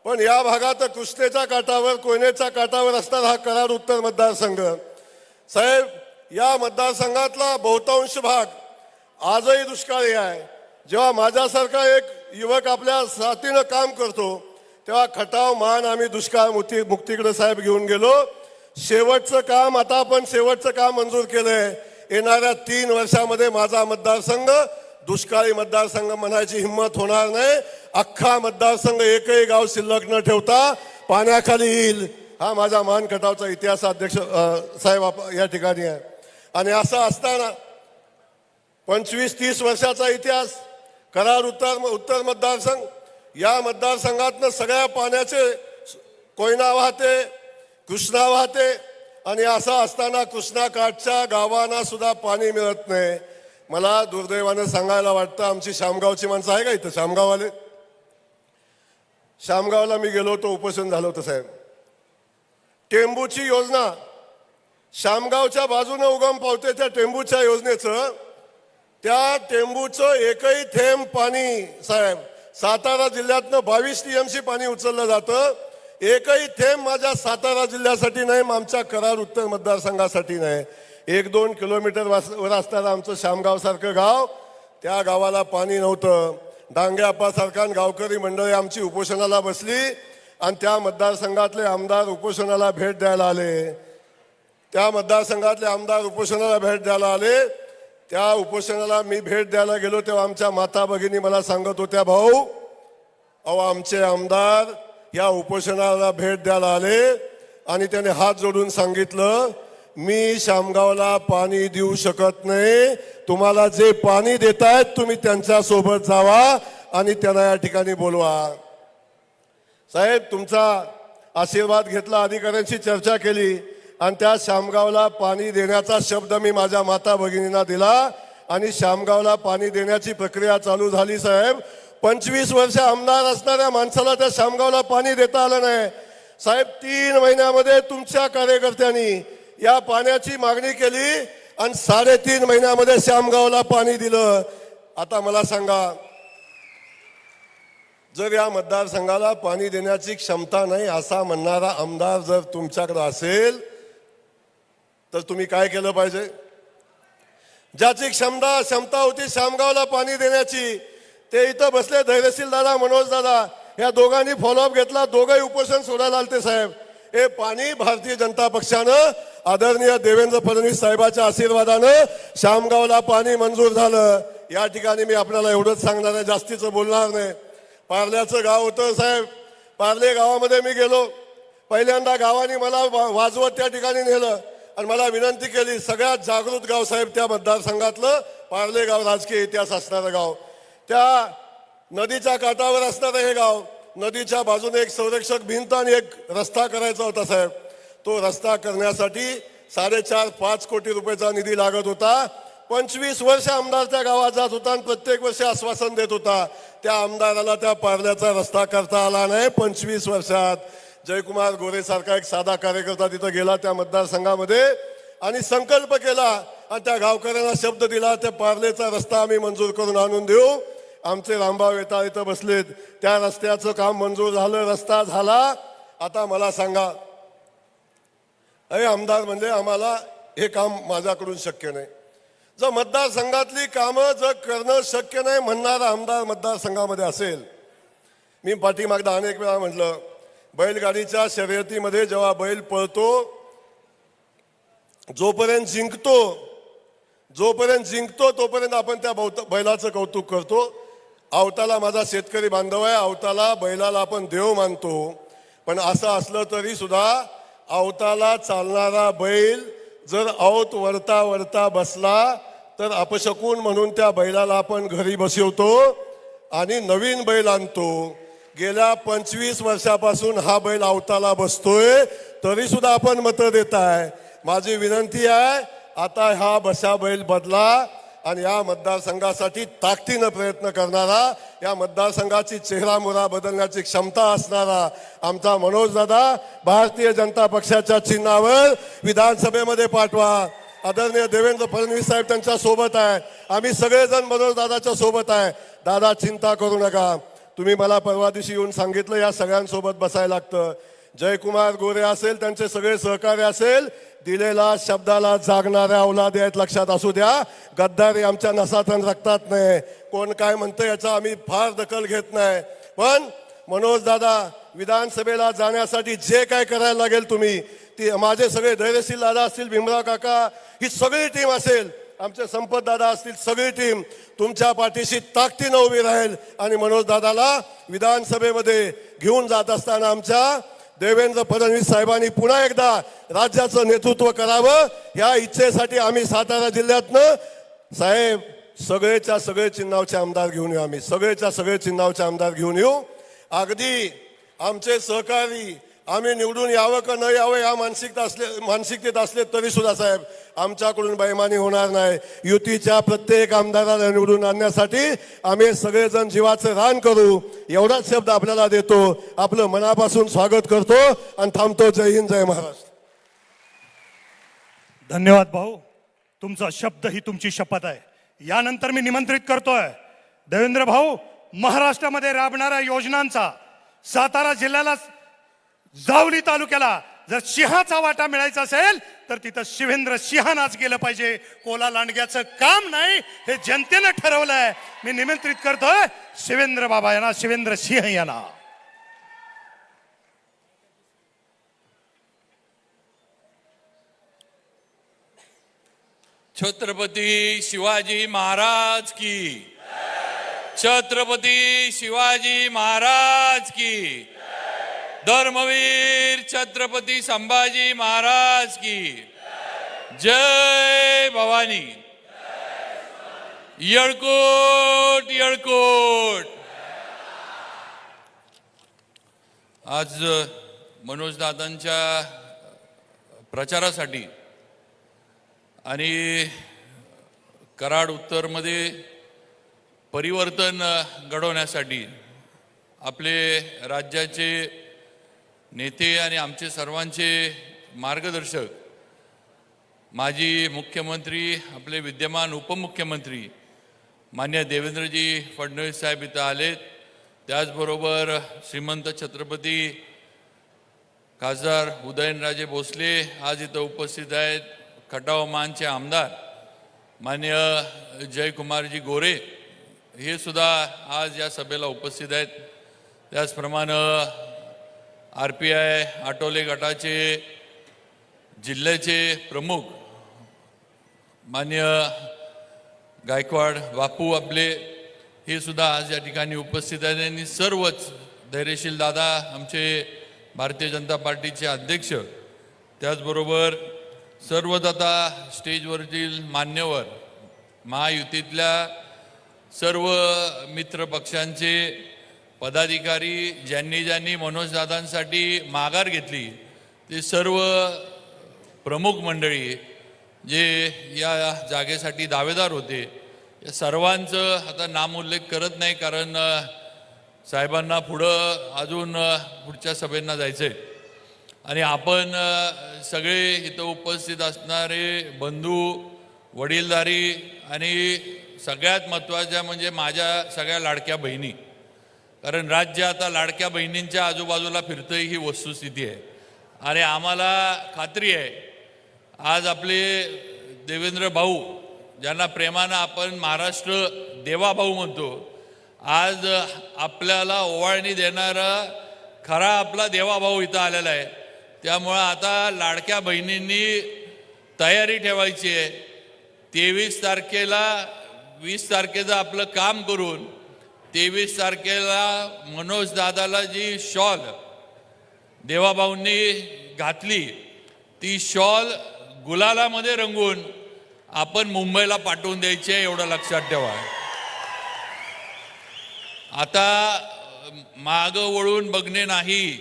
पण या भागात कृष्णेच्या काठावर, कोयनेच्या काठावर असणारा हा कराड उत्तर मतदारसंघ, साहेब या मतदारसंघातला बहुतांश भाग आजही दुष्काळी आहे. जेव्हा माझ्यासारखा एक युवक आपल्या साथीनं काम करतो तेव्हा खटाव मान आम्ही दुष्काळ मुक्तीकडे साहेब घेऊन गेलो. शेवटचं काम आता आपण शेवटचं काम मंजूर केलंय. येणाऱ्या 3 वर्षामध्ये माझा मतदारसंघ दुष्काळी मतदारसंघ म्हणायची हिंमत होणार नाही. अख्खा मतदारसंघ एकही गाव शिल्लक न ठेवता पाण्याखाली येईल. हा माझा मान खटावचा इतिहास अध्यक्ष साहेब या ठिकाणी आहे. आणि असं असताना 25-30 वर्षाचा इतिहास, कराड उत्तर मतदारसंघ, या मतदारसंघातनं सगळ्या पाण्याचे कोयना वाहते, कृष्णा वाहते. आणि असं असताना कृष्णा काठच्या गावांना सुद्धा पाणी मिळत नाही. मला दुर्दैवानं सांगायला वाटतं, आमची शामगावची माणसं आहे का इथं शामगाववाले? शामगावला मी गेलो होतो, उपोषण झालं होतं साहेब. टेंबूची योजना शामगावच्या बाजूने उगम पावते. त्या टेंबूच्या योजनेचं, त्या टेंबूचं एकही थेंब पाणी साहेब, सातारा जिल्ह्यातनं 22 TMC पाणी उचललं जातं. एकही थेंब माझ्या सातारा जिल्ह्यासाठी नाही, आमच्या कराड उत्तर मतदारसंघासाठी नाही. 1-2 किलोमीटर वर असताना आमचं शामगावसारखं गाव, त्या गावाला पाणी नव्हतं. डांगे आप्पासारखा गावकरी मंडळी आमची उपोषणाला बसली आणि त्या मतदारसंघातले आमदार उपोषणाला भेट द्यायला आले. त्या मतदारसंघातले आमदार उपोषणाला भेट द्यायला आले. त्या उपोषणाला मी भेट द्यायला गेलो तेव्हा आमच्या माता भगिनी मला सांगत होत्या, भाऊ अहो आमचे आमदार या उपोषणाला भेट द्यायला आले आणि त्याने हात जोडून सांगितलं, मी शामगावला पाणी देऊ शकत नाही, तुम्हाला जे पाणी देतायत तुम्ही त्यांच्या सोबत जावा आणि त्यांना या ठिकाणी बोलवा. साहेब तुमचा आशीर्वाद घेतला, अधिकाऱ्यांशी चर्चा केली आणि त्या शामगावला पाणी देण्याचा शब्द मी माझ्या माता भगिनींना दिला आणि शामगावला पाणी देण्याची प्रक्रिया चालू झाली. साहेब 25 वर्ष आमदार असणाऱ्या माणसाला त्या शामगावला पाणी देता आलं नाही. साहेब 3 महिन्यामध्ये तुमच्या कार्यकर्त्यांनी या पाण्याची मागणी केली आणि 3.5 महिन्यामध्ये शामगावला पाणी दिलं. आता मला सांगा, जर या मतदारसंघाला पाणी देण्याची क्षमता नाही असा म्हणणारा आमदार जर तुमच्याकडे असेल तर तुम्ही काय केलं पाहिजे? ज्याची क्षमता होती शामगावला पाणी देण्याची, ते इथं बसले, धैर्यशील दादा, मनोज दादा, या दोघांनी फॉलोअप घेतला. दोघंही उपोषण सोडायला आलते. साहेब हे पाणी भारतीय जनता पक्षानं आदरणीय देवेंद्र फडणवीस साहेबाच्या आशीर्वादानं शामगावला पाणी मंजूर झालं. या ठिकाणी मी आपल्याला एवढंच सांगणार आहे, जास्तीचं बोलणार नाही. पार्ल्याचं गाव होतं साहेब, पार्ले गावामध्ये मी गेलो. पहिल्यांदा गावाने मला वाजवत त्या ठिकाणी नेलं आणि मला विनंती केली, सगळ्यात जागृत गाव साहेब त्या मतदारसंघातलं पार्ले गाव, राजकीय इतिहास असणारं गाव, त्या नदीच्या काठावर असणारं हे गाव. नदीच्या बाजूने एक संरक्षक भिंत आणि एक रस्ता करायचा होता साहेब. तो रस्ता करण्यासाठी 4.5-5 कोटी रुपयाचा निधी लागत होता. 25 वर्ष आमदार त्या गावात जात होता आणि प्रत्येक वर्षी आश्वासन देत होता. त्या आमदाराला त्या पार्ल्याचा रस्ता करता आला नाही 25 वर्षात. जयकुमार गोरे सारखा एक साधा कार्यकर्ता तिथं गेला त्या मतदारसंघामध्ये आणि संकल्प केला आणि त्या गावकऱ्यांना शब्द दिला, त्या पार्लेचा रस्ता आम्ही मंजूर करून आणून देऊ. आमचे रामभाऊ येता इथं बसलेत, त्या रस्त्याचं काम मंजूर झालं, रस्ता झाला. आता मला सांगा, अरे आमदार म्हणजे आम्हाला हे काम माझ्याकडून शक्य नाही. जर मतदारसंघातली कामं जर करणं शक्य नाही म्हणणारा आमदार मतदारसंघामध्ये असेल, मी पाठीमागदा अनेक वेळा म्हटलं, बैलगाडीच्या शर्यतीमध्ये जेव्हा बैल पळतो, जोपर्यंत जिंकतो तोपर्यंत आपण त्या बैलाचं कौतुक करतो. आवताला माझा शेतकरी बांधव आहे, आवताला बैलाला आपण देव मानतो. पण असं असलं तरी सुद्धा आवताला चालणारा बैल जर आवत वरता वरता बसला तर अपशकून म्हणून त्या बैलाला आपण घरी बसवतो आणि नवीन बैल आणतो. गेल्या 25 वर्षापासून हा बैल आवताला बसतोय, तरी सुद्धा आपण मतं देताय. माझी विनंती आहे, आता हा बसा बैल बदला आणि या मतदारसंघासाठी ताकदीनं प्रयत्न करणारा, या मतदारसंघाची चेहरामोहरा बदलण्याची क्षमता असणारा आमचा मनोज दादा भारतीय जनता पक्षाच्या चिन्हावर विधानसभेमध्ये पाठवा. आदरणीय देवेंद्र फडणवीस साहेब त्यांच्या सोबत आहे, आम्ही सगळेजण मनोज दादाच्या सोबत आहे. दादा चिंता करू नका. तुम्ही मला परवा दिवशी येऊन सांगितलं या सगळ्यांसोबत बसायला लागतं. जयकुमार गोरे असेल, त्यांचे सगळे सहकार्य असेल, दिलेला शब्दाला जागणाऱ्या औलाद आहेत, लक्षात असू द्या. गद्दारी आमच्या नसात आणि रक्तात नाही. कोण काय म्हणतं याचा आम्ही फार दखल घेत नाही. पण मनोज दादा विधानसभेला जाण्यासाठी जे काय करायला लागेल तुम्ही, ती माझे सगळे धैर्यशील दादा असतील, भीमराव काका, ही सगळी टीम असेल, आमचे संपत दादा असतील, सगळी टीम तुमच्या पाठीशी ताकदीनं उभी राहील आणि मनोज दादाला विधानसभेमध्ये घेऊन जात असताना आमच्या देवेंद्र फडणवीस साहेबांनी पुन्हा एकदा राज्याचं नेतृत्व करावं या इच्छेसाठी आम्ही सातारा जिल्ह्यातनं साहेब सगळेच्या सगळे चिन्हावचे आमदार घेऊन येऊ. आम्ही सगळेच्या सगळे चिन्हावचे आमदार घेऊन येऊ. अगदी आमचे सहकारी आम्ही निवडून यावं का न यावं या मानसिकतेत असले तरी सुद्धा साहेब आमच्याकडून बेईमानी होणार नाही. युतीच्या प्रत्येक आमदाराला निवडून आणण्यासाठी आम्ही सगळेजण जीवाचं रान करू एवढाच शब्द आपल्याला देतो. आपलं मनापासून स्वागत करतो आणि थांबतो. जय हिंद, जय महाराष्ट्र. धन्यवाद भाऊ. तुमचा शब्द ही तुमची शपथ आहे. यानंतर मी निमंत्रित करतोय देवेंद्र भाऊ, महाराष्ट्रामध्ये राबणाऱ्या योजनांचा सातारा जिल्ह्याला जावली तालुक्याला जर सिंहाचा वाटा मिळायचा असेल तर तिथं शिवेंद्र सिंहानाच गेलं पाहिजे. कोला लांडग्याचं काम नाही हे जनतेनं ठरवलंय. मी निमंत्रित करतोय शिवेंद्र बाबा यांना, शिवेंद्र सिंह यांना. छत्रपती शिवाजी महाराज की, छत्रपती शिवाजी महाराज की, धर्मवीर छत्रपती संभाजी महाराज की जय. भवानी. येळकोट येळकोट. आज मनोज दादांच्या प्रचारासाठी आणि कराड उत्तरमध्ये परिवर्तन घडवण्यासाठी आपले राज्याचे नेते आणि आमचे सर्वांचे मार्गदर्शक माजी मुख्यमंत्री आपले विद्यमान उपमुख्यमंत्री मान्य देवेंद्रजी फडणवीस साहेब इथं आलेत. त्याचबरोबर श्रीमंत छत्रपती खासदार उदयनराजे भोसले आज इथं उपस्थित आहेत. खटाव मानचे आमदार मान्य जयकुमारजी गोरे हे सुद्धा आज या सभेला उपस्थित आहेत. त्याचप्रमाणे RPI आटोले गटाचे जिल्ह्याचे प्रमुख मान्य गायकवाड बापू आपले हे सुद्धा आज या ठिकाणी उपस्थित आहेत. आणि सर्वच धैर्यशील दादा आमचे भारतीय जनता पार्टीचे अध्यक्ष, त्याचबरोबर सर्वच आता स्टेजवरील मान्यवर, महायुतीतल्या सर्व मित्र पक्षांचे पदाधिकारी, ज्यांनी मनोजदादांसाठी माघार घेतली ते सर्व प्रमुख मंडळी जे या जागेसाठी दावेदार होते, या सर्वांचं आता नामोल्लेख करत नाही कारण साहेबांना पुढं अजून पुढच्या सभेंना जायचं आहे. आणि आपण सगळे इथं उपस्थित असणारे बंधू, वडीलधारी आणि सगळ्यात महत्त्वाच्या म्हणजे माझ्या सगळ्या लाडक्या बहिणी, कारण राज्य आता लाडक्या बहिणींच्या आजूबाजूला फिरतंय ही वस्तुस्थिती आहे. आणि आम्हाला खात्री आहे आज आपले देवेंद्र भाऊ, ज्यांना प्रेमानं आपण महाराष्ट्र देवा भाऊ म्हणतो, आज आपल्याला ओवाळणी देणारा खरा आपला देवा भाऊ इथं आलेला आहे. त्यामुळं आता लाडक्या बहिणींनी तयारी ठेवायची आहे. 23 तारखेला 20 तारखेचं आपलं काम करून 23 तारखेला मनोज दादाला जी शॉल देवाभाऊंनी घातली ती शॉल गुलालामध्ये रंगवून आपण मुंबईला पाठवून द्यायची आहे, एवढं लक्षात ठेवा. आता मागं वळून बघणे नाही.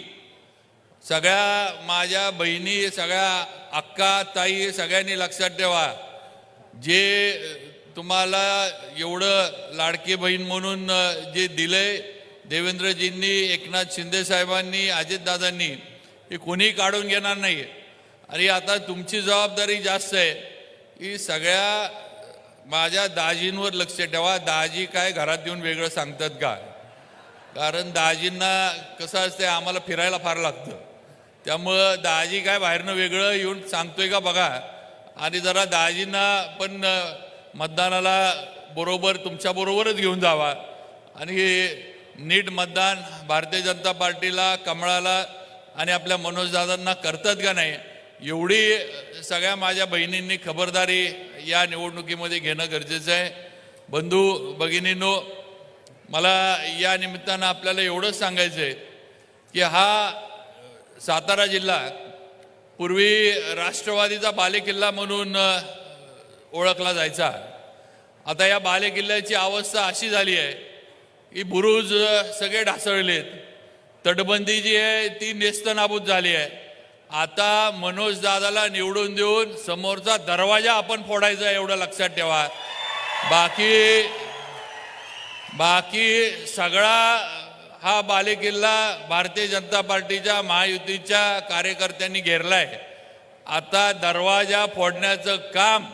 सगळ्या माझ्या बहिणी, सगळ्या अक्का ताई सगळ्यांनी लक्षात ठेवा, जे तुम्हाला एवढं लाडकी बहीण म्हणून जे दिलंय देवेंद्रजींनी, एकनाथ शिंदे साहेबांनी, अजितदादांनी, हे कोणी काढून घेणार नाही. आणि आता तुमची जबाबदारी जास्त आहे की सगळ्या माझ्या दाजींवर लक्ष ठेवा. दाजी काय घरात येऊन वेगळं सांगतात का? कारण दाजींना कसं असते, आम्हाला फिरायला फार लागतं, त्यामुळं दाजी काय बाहेरनं वेगळं येऊन सांगतोय का बघा. आणि जरा दाजींना पण मतदानाला बरोबर तुमच्याबरोबरच घेऊन जावा आणि नीट मतदान भारतीय जनता पार्टीला, कमळाला आणि आपल्या मनोजदादांना करतात का नाही, एवढी सगळ्या माझ्या बहिणींनी खबरदारी या निवडणुकीमध्ये घेणं गरजेचं आहे. बंधू भगिनींनो, मला या निमित्तानं आपल्याला एवढंच सांगायचं आहे की हा सातारा जिल्हा पूर्वी राष्ट्रवादीचा बालेकिल्ला म्हणून ओळखला जायचा. आता या बालेकिल्ल्याची अवस्था अशी झाली आहे की बुरुज सगळे ढासळलेत, तटबंदी जी आहे ती नेस्तनाबूत झाली आहे. आता मनोज दादाला निवडून देऊन समोरचा दरवाजा आपण फोडायचा एवढं लक्षात ठेवा. बाकी सगळा हा बालेकिल्ला भारतीय जनता पार्टीच्या महायुतीच्या कार्यकर्त्यांनी घेरलाय. आता दरवाजा फोडण्याचं काम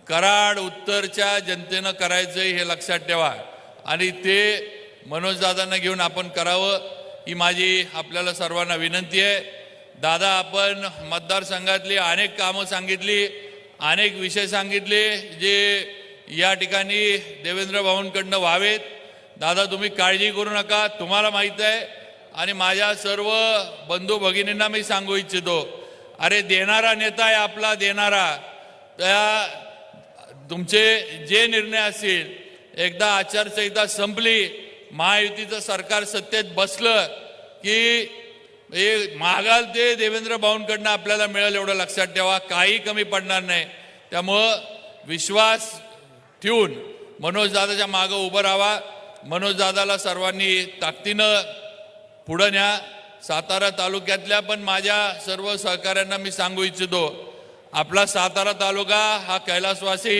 कराड उत्तरच्या जनतेनं करायचं हे लक्षात ठेवा आणि ते मनोजदादांना घेऊन आपण करावं ही माझी आपल्याला सर्वांना विनंती आहे. दादा, आपण मतदारसंघातली अनेक कामं सांगितली, अनेक विषय सांगितले जे या ठिकाणी देवेंद्र भाऊंकडनं व्हावेत. दादा, तुम्ही काळजी करू नका. तुम्हाला माहीत आहे आणि माझ्या सर्व बंधू भगिनींना मी सांगू इच्छितो, अरे देणारा नेता आहे आपला, देणारा. त्या तुमचे जे निर्णय असतील, एकदा आचारसंहिता संपली, महायुतीचं सरकार सत्तेत बसलं की हे मागाल ते देवेंद्र भाऊंकडनं आपल्याला मिळेल एवढं लक्षात ठेवा. काही कमी पडणार नाही. त्यामुळं विश्वास ठेवून मनोज दादाच्या मागं उभं राहा. मनोज दादाला सर्वांनी ताकदीनं पुढं न्या. सातारा तालुक्यातल्या पण माझ्या सर्व सहकाऱ्यांना मी सांगू इच्छितो, आपला सातारा तालुका हा कैलासवासी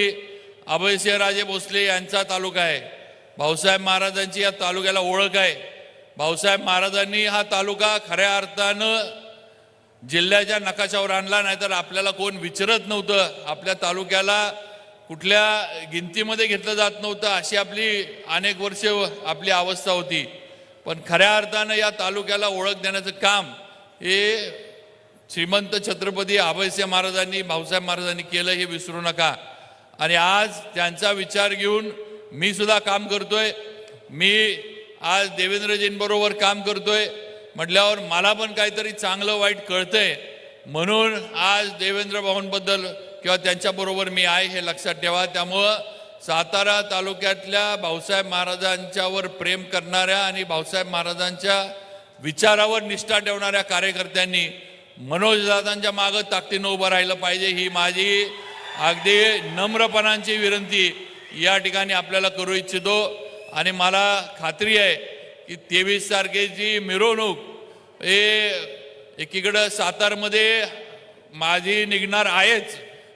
अभयसिंहराजे भोसले यांचा तालुका आहे. भाऊसाहेब महाराजांची या तालुक्याला ओळख आहे. भाऊसाहेब महाराजांनी हा तालुका खऱ्या अर्थानं जिल्ह्याच्या नकाशावर आणला, नाहीतर आपल्याला कोण विचारत नव्हतं. आपल्या तालुक्याला कुठल्या गिनतीमध्ये घेतलं जात नव्हतं, अशी आपली अनेक वर्ष आपली अवस्था होती. पण खऱ्या अर्थानं या तालुक्याला ओळख देण्याचं काम हे श्रीमंत छत्रपती अभयसिंह महाराजांनी, भाऊसाहेब महाराजांनी केलं हे विसरू नका. आणि आज त्यांचा विचार घेऊन मी सुद्धा काम करतोय. मी आज देवेंद्रजींबरोबर काम करतोय म्हटल्यावर मला पण काहीतरी चांगलं वाईट कळतंय. म्हणून आज देवेंद्र भाऊंबद्दल किंवा त्यांच्याबरोबर मी आहे हे लक्षात ठेवा. त्यामुळं सातारा तालुक्यातल्या भाऊसाहेब महाराजांच्यावर प्रेम करणाऱ्या आणि भाऊसाहेब महाराजांच्या विचारावर निष्ठा ठेवणाऱ्या कार्यकर्त्यांनी मनोजदादांच्या मागं ताकदीनं उभं राहिलं पाहिजे. ही माझी अगदी नम्रपणाची विनंती या ठिकाणी आपल्याला करू इच्छितो. आणि मला खात्री आहे की 23 तारखेची मिरवणूक हे एकीकडं सातारमध्ये माझी निघणार आहेच,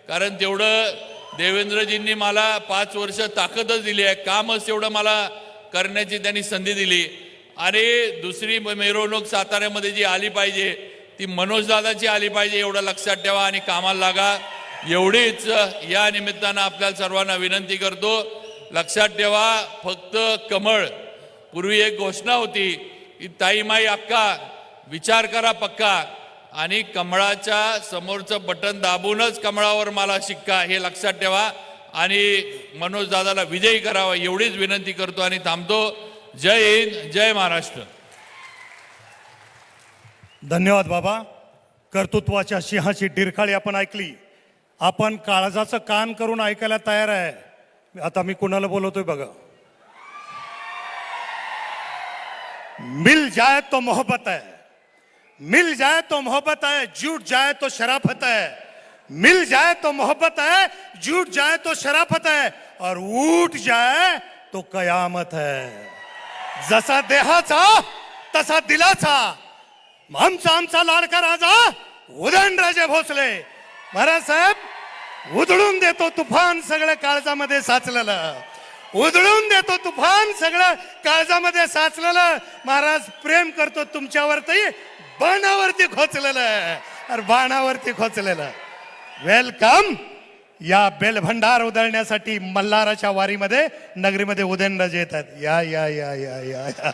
कारण तेवढं देवेंद्रजींनी मला 5 वर्ष ताकदच दिली आहे, कामच तेवढं मला करण्याची त्यांनी संधी दिली. आणि दुसरी मिरवणूक साताऱ्यामध्ये जी आली पाहिजे ती मनोजदादाची आली पाहिजे एवढं लक्षात ठेवा आणि कामाला लागा. एवढीच या निमित्तानं आपल्याला सर्वांना विनंती करतो. लक्षात ठेवा, फक्त कमळ. पूर्वी एक घोषणा होती की ताईमाई अक्का विचार करा पक्का, आणि कमळाच्या समोरचं बटन दाबूनच कमळावर मला शिक्का, हे लक्षात ठेवा आणि मनोज दादाला विजयी करावा एवढीच विनंती करतो आणि थांबतो. जय हिंद, जय महाराष्ट्र. धन्यवाद बाबा. कर्तृत्वाच्या सिंहाची डिरखाळी आपण ऐकली. आपण काळजाचं कान करून ऐकायला तयार आहे. आता मी कुणाला बोलवतोय बघा. मिल जाए तो मोहब्बत है, मिल जाए तो मोहब्बत है, जुट जाए तो शराफत है. मिल जाए तो मोहब्बत है, जुट जाए तो शराफत है, और उठ जाए तो कयामत है. जसा देहाचा तसा दिलाचा आमचा लाडका राजा उदयनराजे भोसले. महाराज साहेब, उधळून देतो तुफान सगळं काळजामध्ये साचलेलं, उधळून देतो तुफान सगळं काळजामध्ये साचलेलं. महाराज प्रेम करतो तुमच्यावरती, बाणावरती खोचलेलं, अरे बाणावरती खोचलेलं. वेलकम. या बेलभंडार उधळण्यासाठी मल्हाराच्या वारीमध्ये नगरीमध्ये उदयनराजे येतात. या या या या या, या.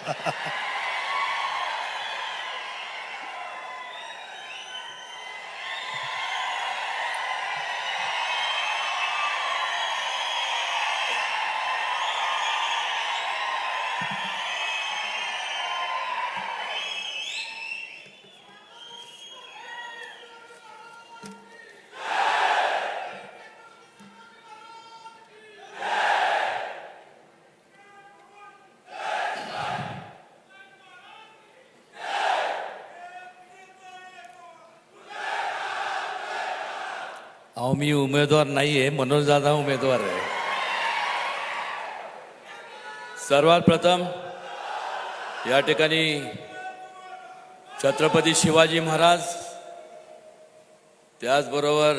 अहो मी उमेदवार नाही आहे, मनोज दादा उमेदवार आहे. सर्वात प्रथम या ठिकाणी छत्रपती शिवाजी महाराज त्याचबरोबर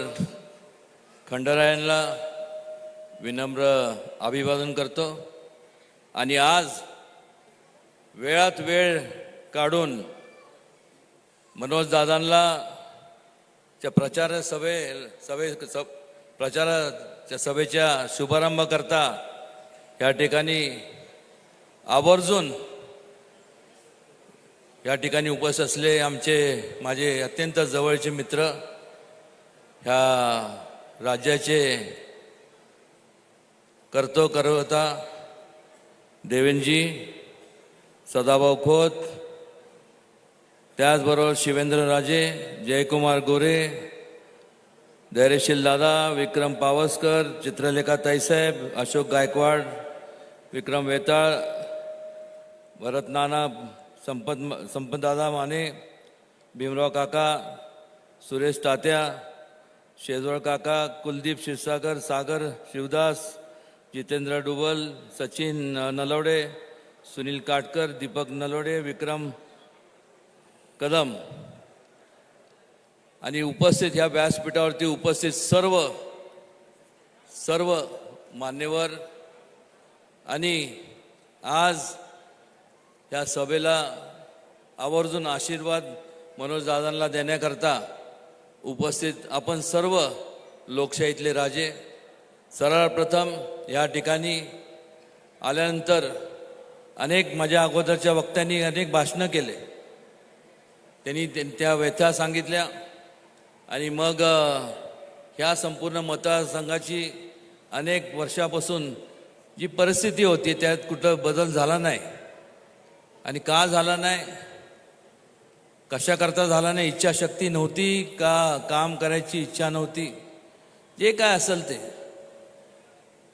खंडरायांना विनम्र अभिवादन करतो. आणि आज वेळात वेळ काढून मनोज दादांना प्रचाराच्या सभेच्या शुभारंभ करता या ठिकाणी आवर्जून या ठिकाणी उपस्थित असले माझे अत्यंत जवळचे मित्र, ह्या राज्याचे करता देवेंद्रजी, सदाभाऊ खोत, त्याचबरोबर शिवेंद्र राजे, जयकुमार गोरे, धैर्यशील दादा, विक्रम पावसकर, चित्रलेखा ताईसाहेब, अशोक गायकवाड, विक्रम वेताळ, भरत नाना, संपतदादा माने, भीमराव काका, सुरेश तात्या, शेजवळ काका, कुलदीप क्षीरसागर, सागर शिवदास, जितेंद्र डुबल, सचिन नलवडे, सुनील काटकर, दीपक नलवडे, विक्रम कदम आणि उपस्थित ह्या व्यासपीठावरती उपस्थित सर्व मान्यवर आणि आज या सभेला आवर्जून आशीर्वाद मनोज दादांना देण्याकरता उपस्थित आपण सर्व लोकशाहीतले राजे. सर्वप्रथम या ठिकाणी आल्यानंतर अनेक माझ्या अगोदरच्या वक्त्यांनी अनेक भाषणं केले, त्यांनी त्या व्यथा सांगितल्या आणि मग ह्या संपूर्ण मतदारसंघाची अनेक वर्षापासून जी परिस्थिती होती त्यात कुठं बदल झाला नाही. आणि का झाला नाही, कशाकरता झाला नाही, इच्छाशक्ती नव्हती का काम करायची इच्छा नव्हती, जे काय असेल ते.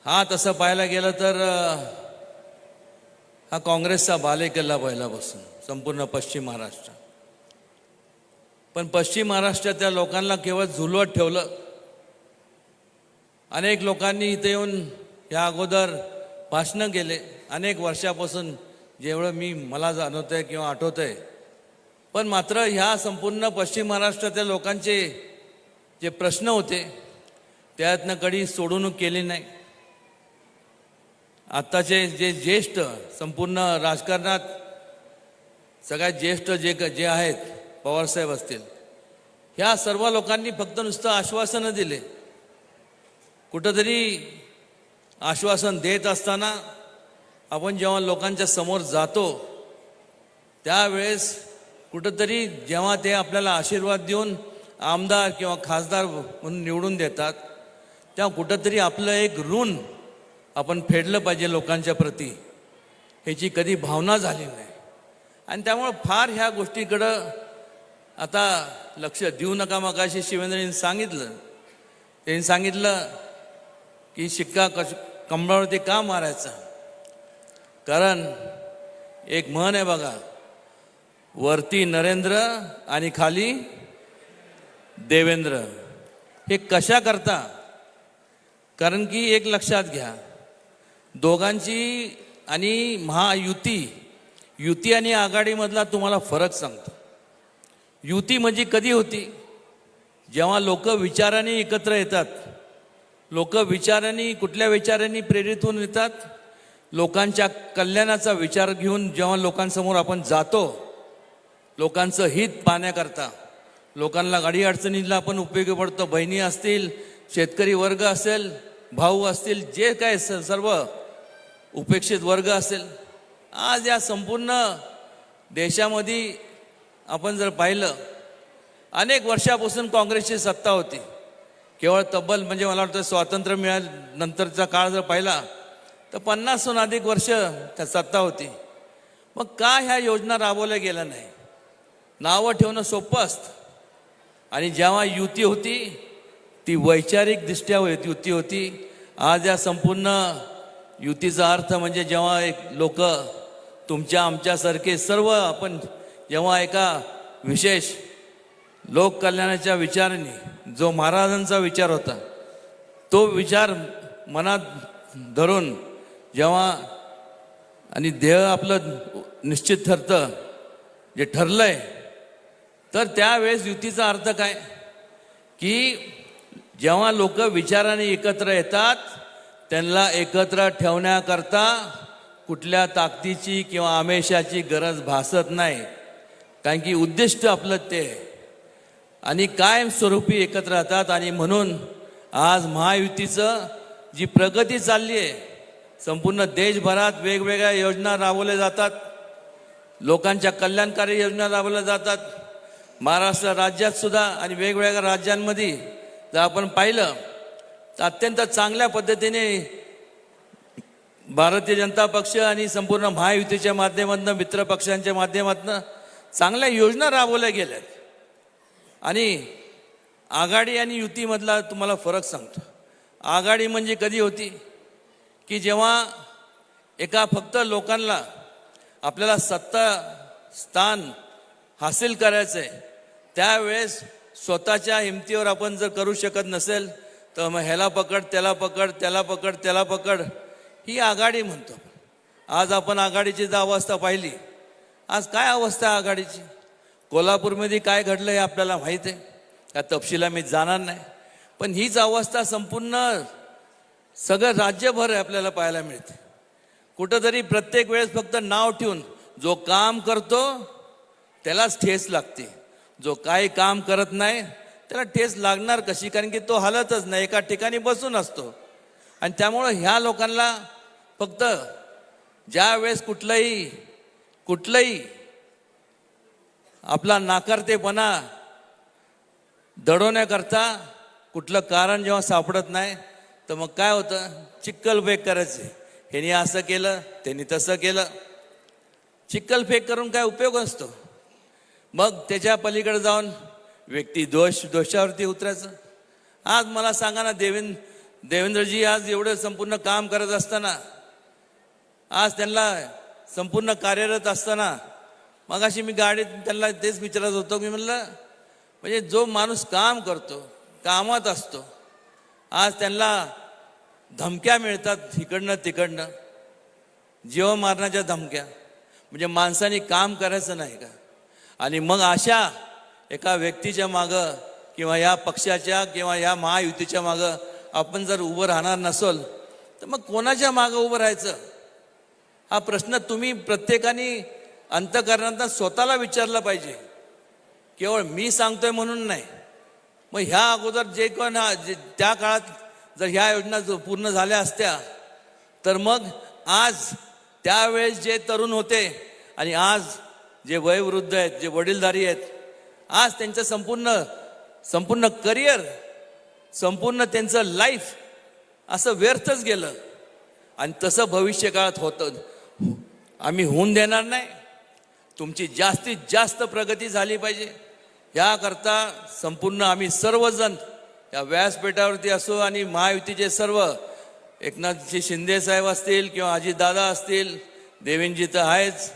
हा तसं पाहायला गेलं तर हा काँग्रेसचा बालेकिल्ला पहिल्यापासून संपूर्ण पश्चिम महाराष्ट्र. पण पश्चिम महाराष्ट्रातल्या लोकांना केवळ झुलवत ठेवलं. अनेक लोकांनी इथे येऊन या अगोदर भाषणं केले अनेक वर्षापासून, जेवढं मला जाणवत आहे किंवा आठवत आहे. पण मात्र ह्या संपूर्ण पश्चिम महाराष्ट्रातल्या लोकांचे जे प्रश्न होते त्यातनं कधी सोडवणूक केली नाही. आत्ताचे जे ज्येष्ठ संपूर्ण राजकारणात सगळ्यात ज्येष्ठ जे आहेत, पवारसाहेब असतील, ह्या सर्व लोकांनी फक्त नुसतं आश्वासनं दिले. कुठंतरी आश्वासन देत असताना आपण जेव्हा लोकांच्या समोर जातो त्यावेळेस कुठंतरी जेव्हा ते आपल्याला आशीर्वाद देऊन आमदार किंवा खासदार म्हणून निवडून देतात तेव्हा कुठंतरी आपलं एक ऋण आपण फेडलं पाहिजे लोकांच्या प्रती, ह्याची कधी भावना झाली नाही. आणि त्यामुळं फार ह्या गोष्टीकडं आता लक्ष देऊ नका. मगाशी शिवेंद्रजींनी सांगितलं की शिक्का कमळावरती का मारायचा, कारण एक म्हण आहे बघा, वरती नरेंद्र आणि खाली देवेंद्र. हे कशा करता, कारण की एक लक्षात घ्या, दोघांची आणि युती आणि आघाडीमधला तुम्हाला फरक सांगतो. युती म्हणजे कधी होती, जेव्हा लोक विचारांनी एकत्र येतात, लोक कुठल्या विचारांनी प्रेरित होऊन येतात, लोकांच्या कल्याणाचा विचार घेऊन जेव्हा लोकांसमोर आपण जातो, लोकांचं हित पाहण्याकरता, लोकांना गाडी अडचणीला आपण उपयोगी पडतो. बहिणी असतील, शेतकरी वर्ग असेल, भाऊ असतील, जे काय सर्व उपेक्षित वर्ग असेल. आज या संपूर्ण देशामध्ये आपण जर पाहिलं, अनेक वर्षापासून काँग्रेसची सत्ता होती. केवळ तब्बल म्हणजे मला वाटतं स्वातंत्र्य मिळाल्यानंतरचा काळ जर पाहिला तर 50हून अधिक वर्ष त्या सत्ता होती. मग का ह्या योजना राबवल्या गेल्या नाही? नावं ठेवणं सोपं असतं. आणि जेव्हा युती होती ती वैचारिकदृष्ट्या युती होती. आज या संपूर्ण युतीचा अर्थ म्हणजे जेव्हा एक लोक तुमच्या आमच्यासारखे सर्व आपण जेव्हा एका विशेष लोककल्याणाच्या विचाराने जो महाराजांचा विचार होता तो विचार मनात धरून जेव्हा आणि ध्येय आपलं निश्चित ठरतं, जे ठरलंय, तर त्यावेळेस युतीचा अर्थ काय की जेव्हा लोक विचाराने एकत्र येतात त्यांना एकत्र ठेवण्याकरता कुठल्या ताकदीची किंवा आमिषाची गरज भासत नाही, कारण की उद्दिष्ट आपलं ते आहे आणि कायमस्वरूपी एकत्र राहतात. आणि म्हणून आज महायुतीचं जी प्रगती चालली आहे, संपूर्ण देशभरात वेगवेगळ्या योजना राबवल्या जातात, लोकांच्या कल्याणकारी योजना राबवल्या जातात. महाराष्ट्र राज्यात सुद्धा आणि वेगवेगळ्या राज्यांमध्ये जर आपण पाहिलं तर अत्यंत चांगल्या पद्धतीने भारतीय जनता पक्ष आणि संपूर्ण महायुतीच्या माध्यमातून, मित्र पक्षांच्या माध्यमातून चांगल्या योजना राबवल्या गेल्यात. आणि आघाडी आणि युतीमधला तुम्हाला फरक सांगतो. आघाडी म्हणजे कधी होती की जेव्हा एका फक्त लोकांना आपल्याला सत्ता स्थान हासिल करायचं आहे, त्यावेळेस स्वतःच्या हिमतीवर आपण जर करू शकत नसेल तर मग ह्याला पकड, त्याला पकड, त्याला पकड, त्याला पकड, ही आघाडी म्हणतो. आज आपण आघाडीची जर अवस्था पाहिली, आज काय अवस्था आहे आघाडीची, कोल्हापूरमध्ये काय घडलं हे आपल्याला माहीत आहे, त्या तपशिला मी जाणार नाही, पण हीच अवस्था संपूर्ण सगळं राज्यभर आपल्याला पाहायला मिळते. कुठंतरी प्रत्येक वेळेस फक्त नाव ठेवून जो काम करतो त्यालाच ठेस लागते, जो काही काम करत नाही त्याला ठेस लागणार कशी, कारण की तो हलतच नाही, एका ठिकाणी बसून असतो. आणि त्यामुळं ह्या लोकांना फक्त ज्या वेळेस कुठलंही आपला नाकारतेपणा दडवण्याकरता कुठलं कारण जेव्हा सापडत नाही तर मग काय होतं, चिक्कलफेक करायचे, ह्यानी असं केलं, त्यांनी तसं केलं. चिक्कलफेक करून काय उपयोग असतो, मग त्याच्या पलीकडे जाऊन व्यक्ती दोषावरती उतरायचं. आज मला सांगा ना, देवेंद्रजी आज एवढं संपूर्ण काम करत असताना, आज त्यांना संपूर्ण कार्यरत असताना, मग अशी मी गाडीत त्यांना तेच विचारत होतो, मी म्हणलं म्हणजे जो माणूस काम करतो, कामात असतो, आज त्यांना धमक्या मिळतात इकडनं तिकडनं, जीव मारण्याच्या धमक्या, म्हणजे माणसाने काम करायचं नाही का. आणि मग अशा एका व्यक्तीच्या मागं किंवा या पक्षाच्या किंवा या महायुतीच्या मागं आपण जर उभं राहणार नसेल तर मग कोणाच्या मागं उभं राहायचं, हा प्रश्न तुम्ही प्रत्येकाने अंतःकरणात स्वतःला विचारला पाहिजे. केवळ मी सांगतोय म्हणून नाही. मग ह्या अगोदर त्या काळात जर ह्या योजना पूर्ण झाल्या असत्या तर मग आज त्यावेळेस जे तरुण होते आणि आज जे वयोवृद्ध आहेत, जे वडीलधारी आहेत, आज त्यांचं संपूर्ण करिअर, संपूर्ण त्यांचं लाईफ असं व्यर्थच गेलं. आणि तसं भविष्यकाळात होतं, आम्ही होऊन देणार नाही. तुमची जास्तीत जास्त प्रगती झाली पाहिजे, याकरता संपूर्ण आम्ही सर्वजण या व्यासपीठावरती असो आणि महायुतीचे सर्व एकनाथजी शिंदे साहेब असतील किंवा अजितदादा असतील, देवेंद्रजी तर आहेच,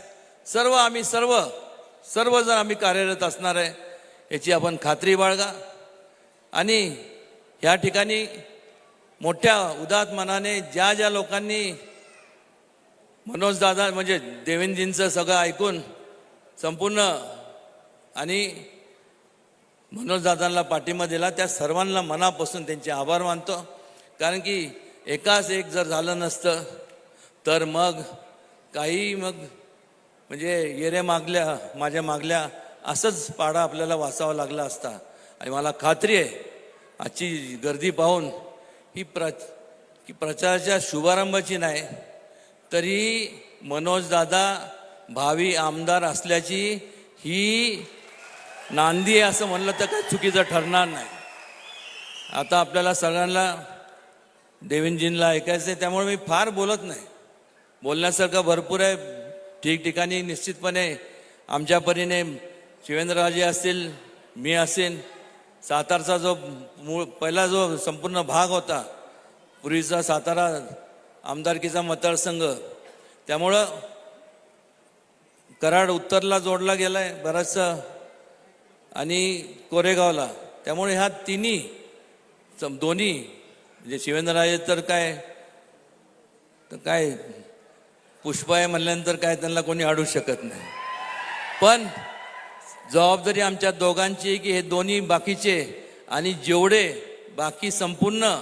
सर्वजण आम्ही कार्यरत असणार आहे, याची आपण खात्री बाळगा. आणि या ठिकाणी मोठ्या उदात मनाने ज्या लोकांनी मनोजदादा म्हणजे देवेंद्रजींचं सगळं ऐकून संपूर्ण आणि मनोजदादांना पाठिंबा दिला, त्या सर्वांना मनापासून त्यांचे आभार मानतो. कारण की एकाच एक जर झालं नसतं तर मग म्हणजे येरे मागल्या माझ्या मागल्या असंच पाडा आपल्याला वाचावा लागला असता. आणि मला खात्री आहे आजची गर्दी पाहून ही प्रचाराच्या शुभारंभाची नाही, तरी मनोजदादा भावी आमदार असल्याची ही नांदी आहे असं म्हणलं तर काही चुकीचं ठरणार नाही. आता आपल्याला सगळ्यांना देवेंद्रजींना ऐकायचं आहे, त्यामुळे मी फार बोलत नाही. बोलण्यासारखं भरपूर आहे. ठिकठिकाणी निश्चितपणे आमच्या परीने शिवेंद्रराजे असतील, मी असेल, सातारचा जो पहिला जो संपूर्ण भाग होता पूर्वीचा सातारा आमदारकीचा मतदारसंघ, त्यामुळं कराड उत्तरला जोडला गेला आहे बराचसा आणि कोरेगावला, त्यामुळे ह्या तिन्ही दोन्ही म्हणजे शिवेंद्रराजे तर काय पुष्पा आहे म्हणल्यानंतर काय त्यांना कोणी अडू शकत नाही. पण जबाबदारी आमच्या दोघांची की हे दोन्ही बाकीचे आणि जेवढे बाकी संपूर्ण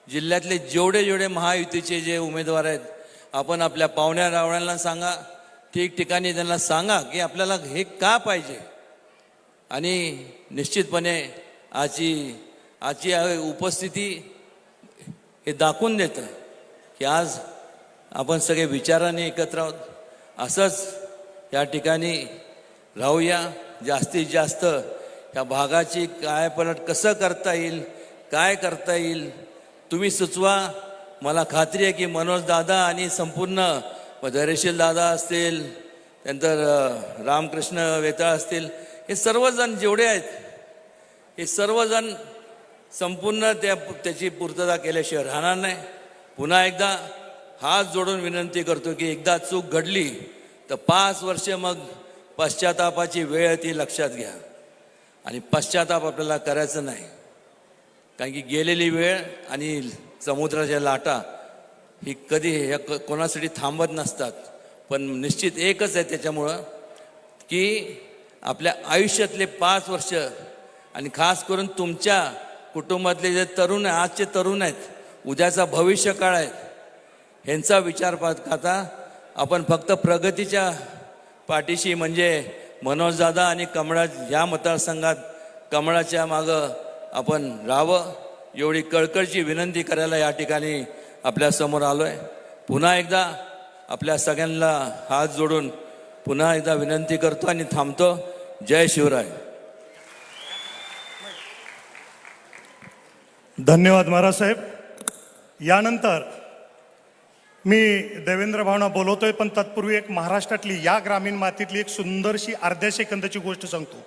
जिल्ह्यातले जेवढे महायुतीचे जे उमेदवार आहेत, आपण आपल्या पाहुण्या रावण्यांना सांगा, ठिकठिकाणी त्यांना सांगा की आपल्याला हे का पाहिजे. आणि निश्चितपणे आजची उपस्थिती हे दाखवून देतं की आज आपण सगळे विचाराने एकत्र आहोत. असंच या ठिकाणी राहूया. जास्तीत जास्त या भागाची कायापालट कसं करता येईल, काय करता येईल तुम्ही सुचवा. मला खात्री आहे की मनोज दादा आणि संपूर्ण धैर्यशील दादा असतील, त्यानंतर रामकृष्ण वेताळ असतील, हे सर्वजण जेवढे आहेत हे सर्वजण संपूर्ण त्याची पूर्तता केल्याशिवाय राहणार नाही. पुन्हा एकदा हात जोडून विनंती करतो की एकदा चूक घडली तर 5 वर्षे मग पश्चातापाची वेळ ती लक्षात घ्या. आणि पश्चाताप आपल्याला करायचं नाही, कारण की गेलेली वेळ आणि समुद्राच्या लाटा ही कधी कोणासाठी थांबत नसतात. पण निश्चित एकच आहे त्याच्यामुळं की आपल्या आयुष्यातले 5 वर्ष आणि खास करून तुमच्या कुटुंबातले जे तरुण आहे, आजचे तरुण आहेत, उद्याचा भविष्य काळ आहे, ह्यांचा विचार करता आपण फक्त प्रगतीच्या पाठीशी म्हणजे मनोजदादा आणि कमळा या मतदारसंघात कमळाच्या मागं आपण राहावं एवढी कळकळची विनंती करायला या ठिकाणी आपल्यासमोर आलो आहे. पुन्हा एकदा आपल्या सगळ्यांना हात जोडून पुन्हा एकदा विनंती करतो आणि थांबतो. जय शिवराय. धन्यवाद महाराज साहेब. यानंतर मी देवेंद्र भावना बोलवतोय, पण तत्पूर्वी एक महाराष्ट्रातली या ग्रामीण मातीतली एक सुंदरशी अर्ध्या सेकंदाची गोष्ट सांगतो.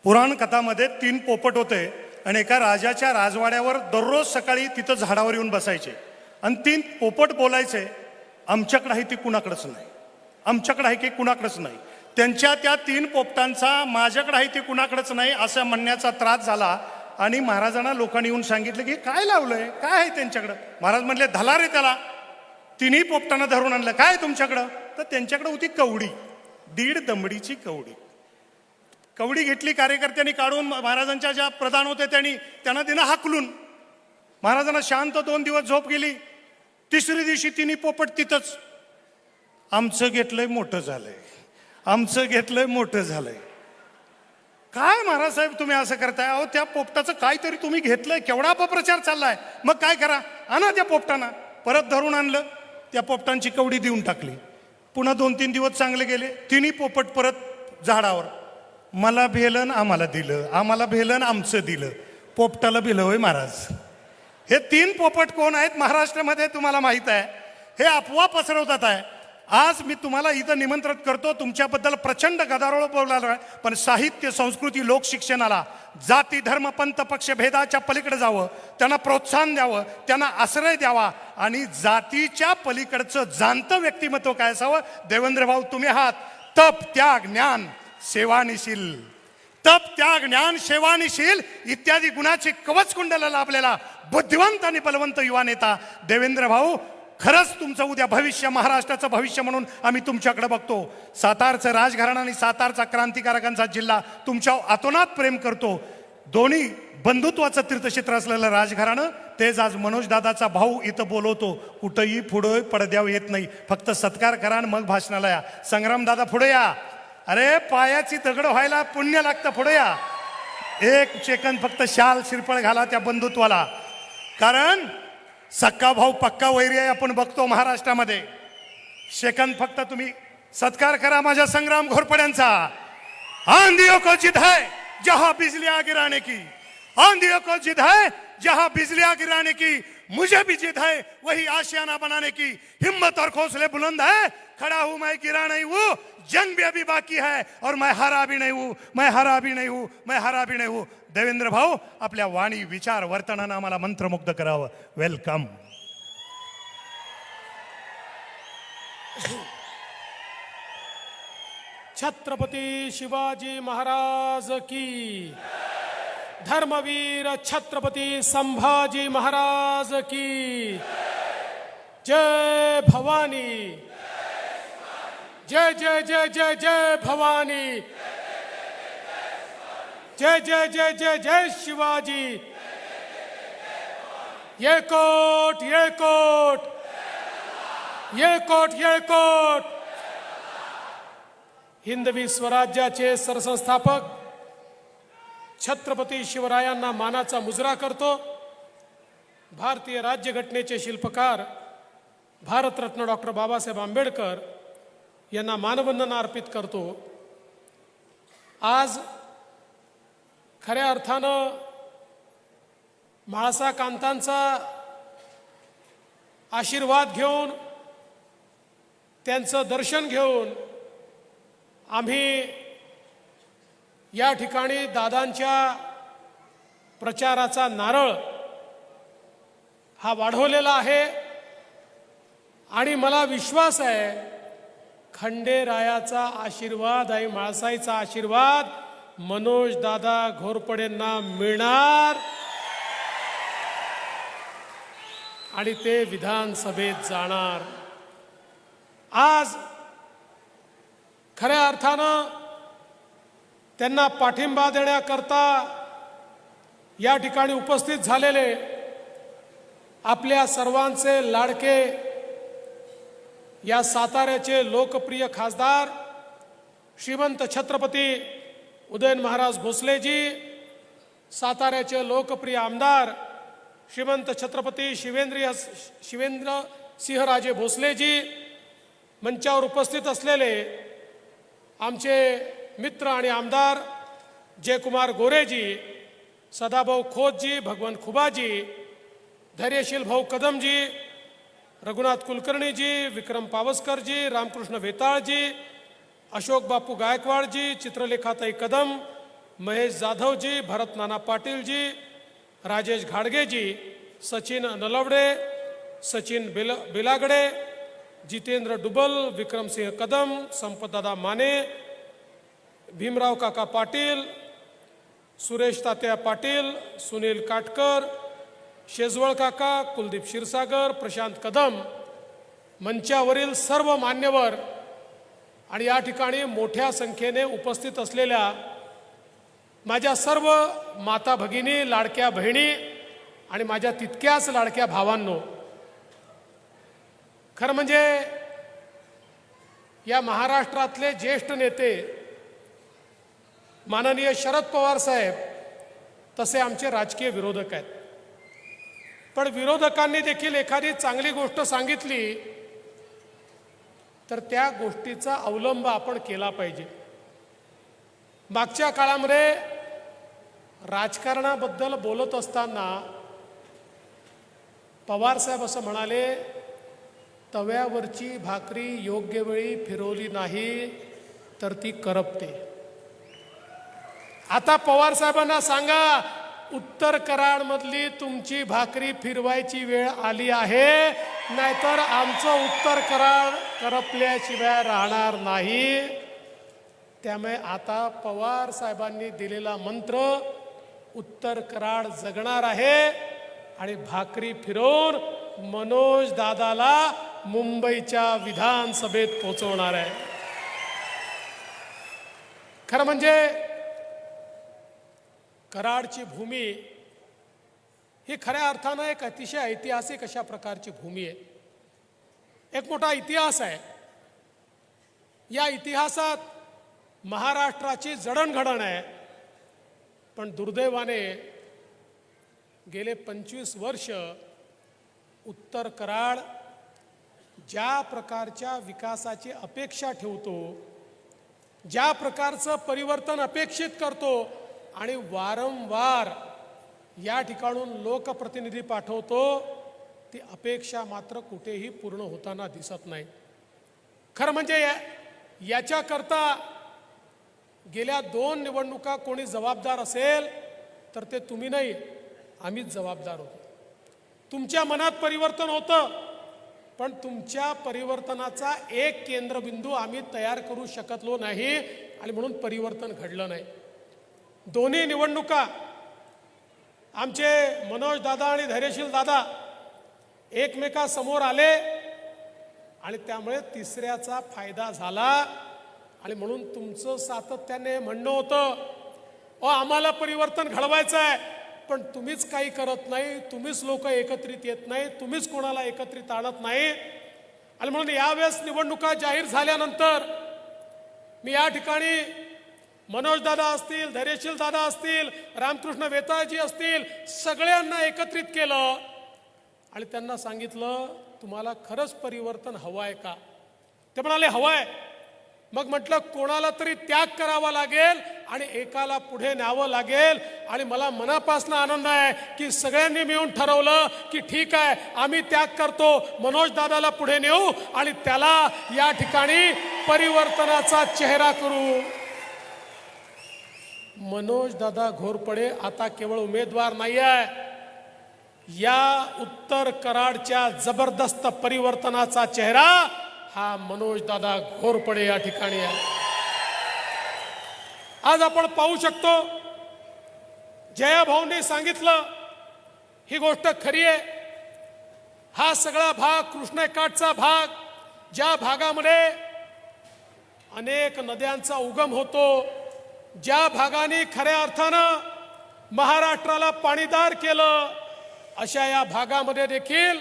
पुराण कथामध्ये 3 पोपट होते आणि एका राजाच्या राजवाड्यावर दररोज सकाळी तिथं झाडावर येऊन बसायचे आणि 3 पोपट बोलायचे, आमच्याकडे आहे ती कुणाकडेच नाही, आमच्याकडे आहे की कुणाकडेच नाही. त्यांच्या त्या 3 पोपटांचा माझ्याकडे आहे ती कुणाकडेच नाही असं म्हणण्याचा त्रास झाला आणि महाराजांना लोकांनी येऊन सांगितलं की काय लावलंय, काय आहे त्यांच्याकडं. महाराज म्हणले, धला रे त्याला. 3 पोपटांना धरून आणलं. काय तुमच्याकडं? तर त्यांच्याकडे होती कवडी, 1.5 दमडीची कवडी. कवडी घेतली कार्यकर्त्यांनी काढून, महाराजांच्या ज्या प्रधान होते त्यांना दिनं हाकलून. महाराजांना शांत 2 दिवस झोप गेली. 3री दिवशी 3 पोपट तिथंच. आमचं घेतलंय मोठं झालंय, आमचं घेतलंय मोठं झालंय. काय महाराज साहेब तुम्ही असं करताय? अहो त्या पोपटाचं काहीतरी तुम्ही घेतलंय, केवढा अपप्रचार चाललाय. मग काय करा, आणा त्या पोपटांना. परत धरून आणलं, त्या पोपटांची कवडी देऊन टाकली. पुन्हा 2-3 दिवस चांगले गेले. 3 पोपट परत झाडावर. मला भेलन आम्हाला दिलं, आम्हाला भेलन आमचं दिलं, पोपटाला भिलं होय महाराज. हे 3 पोपट कोण आहेत महाराष्ट्रामध्ये तुम्हाला माहित आहे? हे अफवा पसरवतात आहे. आज मी तुम्हाला इथं निमंत्रित करतो. तुमच्याबद्दल प्रचंड गदारोळ बोलणार आहे, पण साहित्य, संस्कृती, लोकशिक्षणाला जाती, धर्म, पंथ, पक्ष भेदाच्या पलीकडे जावं, त्यांना प्रोत्साहन द्यावं, त्यांना आश्रय द्यावा आणि जातीच्या पलीकडचं जाणतं व्यक्तिमत्व काय असावं. देवेंद्र भाऊ तुम्ही आहात. तप, त्याग, ज्ञान, सेवानिशील. तप, त्याग, ज्ञान, सेवानिशील इत्यादी गुणाचे कवच कुंडला लाभलेला बुद्धिवंत आणि बलवंत युवा नेता देवेंद्र भाऊ. खरंच तुमचं उद्या भविष्य, महाराष्ट्राचं भविष्य म्हणून आम्ही तुमच्याकडे बघतो. सातारचं राजघराणं आणि सातारचा क्रांतिकारकांचा जिल्हा तुमच्या अतोनात प्रेम करतो. दोन्ही बंधुत्वाचं तीर्थक्षेत्र असलेलं राजघराणं तेच आज मनोजदादाचा भाऊ इथं बोलवतो. कुठंही पुढं पडद्यावर येत नाही, फक्त सत्कार करा आणि मग भाषणाला या. संग्रामदादा पुढे या. अरे पायाची दगड व्हायला पुण्य लागतं, पुढे या. 1 सेकंद फक्त शाल शिरपळ घाला त्या बंधुत्वाला, कारण सक्का भाऊ पक्का वैरी आहे आपण बघतो महाराष्ट्रामध्ये. सेकंद फक्त तुम्ही सत्कार करा माझ्या संग्राम घोरपड्यांचा. आंधियों को जिद है जहां बिजलियां गिराने की, आंधियों को जिद है जहां बिजलियां गिराने की, मुझे भी जिद है वही आशियाना बनाने की. हिम्मत और हौसले बुलंद है, खड़ा हूं मैं, गिरा नहीं हूं, जंग भी अभी बाकी है और मैं हारा भी नहीं हूं, मैं हारा भी नहीं हूं, मैं हारा भी नहीं हूं. देवेंद्र भाऊ आपल्या वाणी, विचार, वर्तनानं आम्हाला मंत्रमुग्ध करावं. वेलकम. छत्रपती शिवाजी महाराज की, धर्मवीर छत्रपती संभाजी महाराज की जय भवानी, जय जय जय जय जय भवानी, जय जय जय जय जय शिवाजी, ये कोट ये कोट ये कोट ये कोट. हिंदवी स्वराज्याचे सरसंस्थापक छत्रपती शिवरायांना मानाचा मुजरा करतो. भारतीय राज्यघटनेचे शिल्पकार भारतरत्न डॉक्टर बाबासाहेब आंबेडकर यांना मानवंदना अर्पित करतो. आज खऱ्या अर्थानं म्हाळसा कांतांचा आशीर्वाद घेऊन, त्यांचं दर्शन घेऊन आम्ही या ठिकाणी दादांच्या प्रचाराचा नारळ हा वाढवलेला आहे. आणि मला विश्वास आहे खंडेरायाचा आशीर्वाद आणि म्हाळसाईचा आशीर्वाद मनोज दादा घोरपडेंना मिळणार आणि ते विधानसभेत जाणार. आज खऱ्या अर्थानं त्यांना पाठिंबा देण्याकरता या ठिकाणी उपस्थित झालेले आपल्या सर्वांचे लाडके या साताऱ्याचे लोकप्रिय खासदार श्रीमंत छत्रपती उदयन महाराज भोसलेजी, साताऱ्याचे लोकप्रिय आमदार श्रीमंत छत्रपती शिवेंद्र सिंहराजे भोसलेजी, मंचावर उपस्थित असलेले आमचे मित्र आणि आमदार जयकुमार गोरेजी, सदाभाऊ खोतजी, भगवंत खुबाजी, धैर्यशील भाऊ कदमजी, रघुनाथ कुलकर्णीजी, विक्रम पावसकरजी, रामकृष्ण वेताळजी, अशोक बापू गायकवाडजी, चित्रलेखाताई कदम, महेश जाधवजी, भरत नाना पाटीलजी, राजेश घाडगेजी, सचिन नलवडे, सचिन बिलागडे, जितेंद्र डुबल, विक्रमसिंह कदम, संपतदादा माने, भीमराव काका पाटील, सुरेश तात्या पाटील, सुनील काटकर, शेजवळ काका, कुलदीप क्षीरसागर, प्रशांत कदम, मंचावरील सर्व मान्यवर आणि या ठिकाणी मोठ्या संख्येने उपस्थित असलेल्या माझ्या सर्व माता भगिनी, लाडक्या बहिणी आणि माझ्या तितक्याच लाडक्या भावांनो, खरं म्हणजे या महाराष्ट्रातले ज्येष्ठ नेते माननीय शरद पवार साहेब तसे आमचे राजकीय विरोधक आहेत. पण विरोधकांनी देखील एखादी चांगली गोष्ट सांगितली तर त्या गोष्टीचा अवलंब आपण केला पाहिजे. मागच्या काळामध्ये राजकारणाबद्दल बोलत असताना पवार साहेब असं म्हणाले, तव्यावरची भाकरी योग्य वेळी फिरवली नाही तर ती करपते. आता पवार साहेबांना सांगा, उत्तर कराडमधली तुमची भाकरी फिरवायची वेळ आली आहे, नाहीतर आमचं उत्तर कराड करपल्याशिवाय राहणार नाही. त्यामुळे आता पवार साहेबांनी दिलेला मंत्र उत्तर कराड जगणार आहे आणि भाकरी फिरवून मनोज दादाला मुंबईच्या विधानसभेत पोहोचवणार आहे. खरं म्हणजे कराडची भूमी ही खऱ्या अर्थानं एक अतिशय ऐतिहासिक अशा प्रकारची भूमी आहे. एक मोठा इतिहास आहे. या इतिहासात महाराष्ट्राची जडणघडण आहे. पण दुर्दैवाने गेले 25 वर्ष उत्तर कराड ज्या प्रकारच्या विकासाची अपेक्षा ठेवतो, ज्या प्रकारचं परिवर्तन अपेक्षित करतो आणि वारंवार या ठिकाणून लोकप्रतिनिधी पाठवतो, ती अपेक्षा मात्र कुठेही पूर्ण होताना दिसत नाही. खरं म्हणजे याच्याकरता गेल्या 2 निवडणुका कोणी जबाबदार असेल तर ते तुम्ही नाही, आम्हीच जबाबदार होतो. तुमच्या मनात परिवर्तन होतं, पण तुमच्या परिवर्तनाचा एक केंद्रबिंदू आम्ही तयार करू शकलो नाही आणि म्हणून परिवर्तन घडलं नाही. दोन्ही निवडणुका आमचे मनोज दादा आणि धैर्यशील दादा एकमेकासमोर आले आणि त्यामुळे तिसऱ्याचा फायदा झाला आणि म्हणून तुमचं सातत्याने म्हणणं होतं आम्हाला परिवर्तन घडवायचं आहे पण तुम्हीच काही करत नाही, तुम्हीच लोक एकत्रित येत नाही, तुम्हीच कोणाला एकत्रित आणत नाही. आणि म्हणून यावेळेस निवडणुका जाहीर झाल्यानंतर मी या ठिकाणी मनोज दादा असतील, धैर्यशील दादा असतील, रामकृष्ण वेताळजी असतील, सगळ्यांना एकत्रित केलं आणि त्यांना सांगितलं तुम्हाला खरंच परिवर्तन हवं आहे का? ते म्हणाले हवं आहे. मग म्हटलं कोणाला तरी त्याग करावा लागेल आणि एकाला पुढे न्यावं लागेल. आणि मला मनापासून आनंद आहे की सगळ्यांनी मिळून ठरवलं की ठीक आहे आम्ही त्याग करतो, मनोज दादाला पुढे नेऊ आणि त्याला या ठिकाणी परिवर्तनाचा चेहरा करू. मनोज दादा घोरपडे आता केवळ उमेदवार नाही आहे, या उत्तर कराडच्या जबरदस्त परिवर्तनाचा चेहरा हा मनोज दादा घोरपडे या ठिकाणी आहे. आज आपण पाहू शकतो जया भाऊंनी सांगितलं ही गोष्ट खरी आहे. हा सगळा भाग कृष्णकाठचा भाग, ज्या भागामध्ये अनेक नद्यांचा उगम होतो, ज्या भागाने खऱ्या अर्थानं महाराष्ट्राला पाणीदार केलं, अशा या भागामध्ये देखील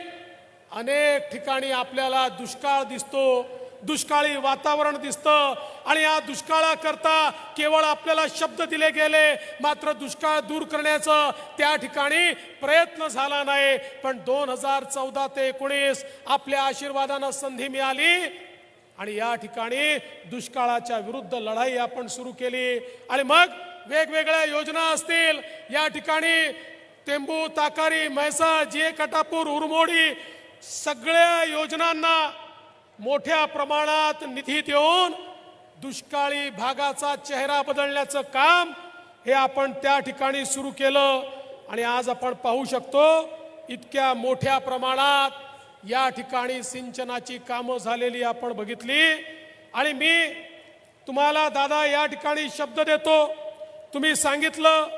अनेक ठिकाणी आपल्याला दुष्काळ दिसतो, दुष्काळी वातावरण दिसतं. आणि या दुष्काळाकरता केवळ आपल्याला शब्द दिले गेले, मात्र दुष्काळ दूर करण्याचं त्या ठिकाणी प्रयत्न झाला नाही. पण 2014 ते 19 आपल्या आशीर्वादानं संधी मिळाली आणि या ठिकाणी दुष्काळाच्या विरुद्ध लढाई आपण सुरू केली. आणि मग वेगवेगळ्या योजना असतील, या ठिकाणी टेंबू, ताकारी, म्हैसा, जे कटापूर, उरमोडी सगळ्या योजनांना मोठ्या प्रमाणात निधी देऊन दुष्काळी भागाचा चेहरा बदलण्याचं काम हे आपण त्या ठिकाणी सुरू केलं. आणि आज आपण पाहू शकतो इतक्या मोठ्या प्रमाणात या ठिकाणी सिंचनाची कामं झालेली आपण बघितली. आणि मी तुम्हाला दादा या ठिकाणी शब्द देतो, तुम्ही सांगितलं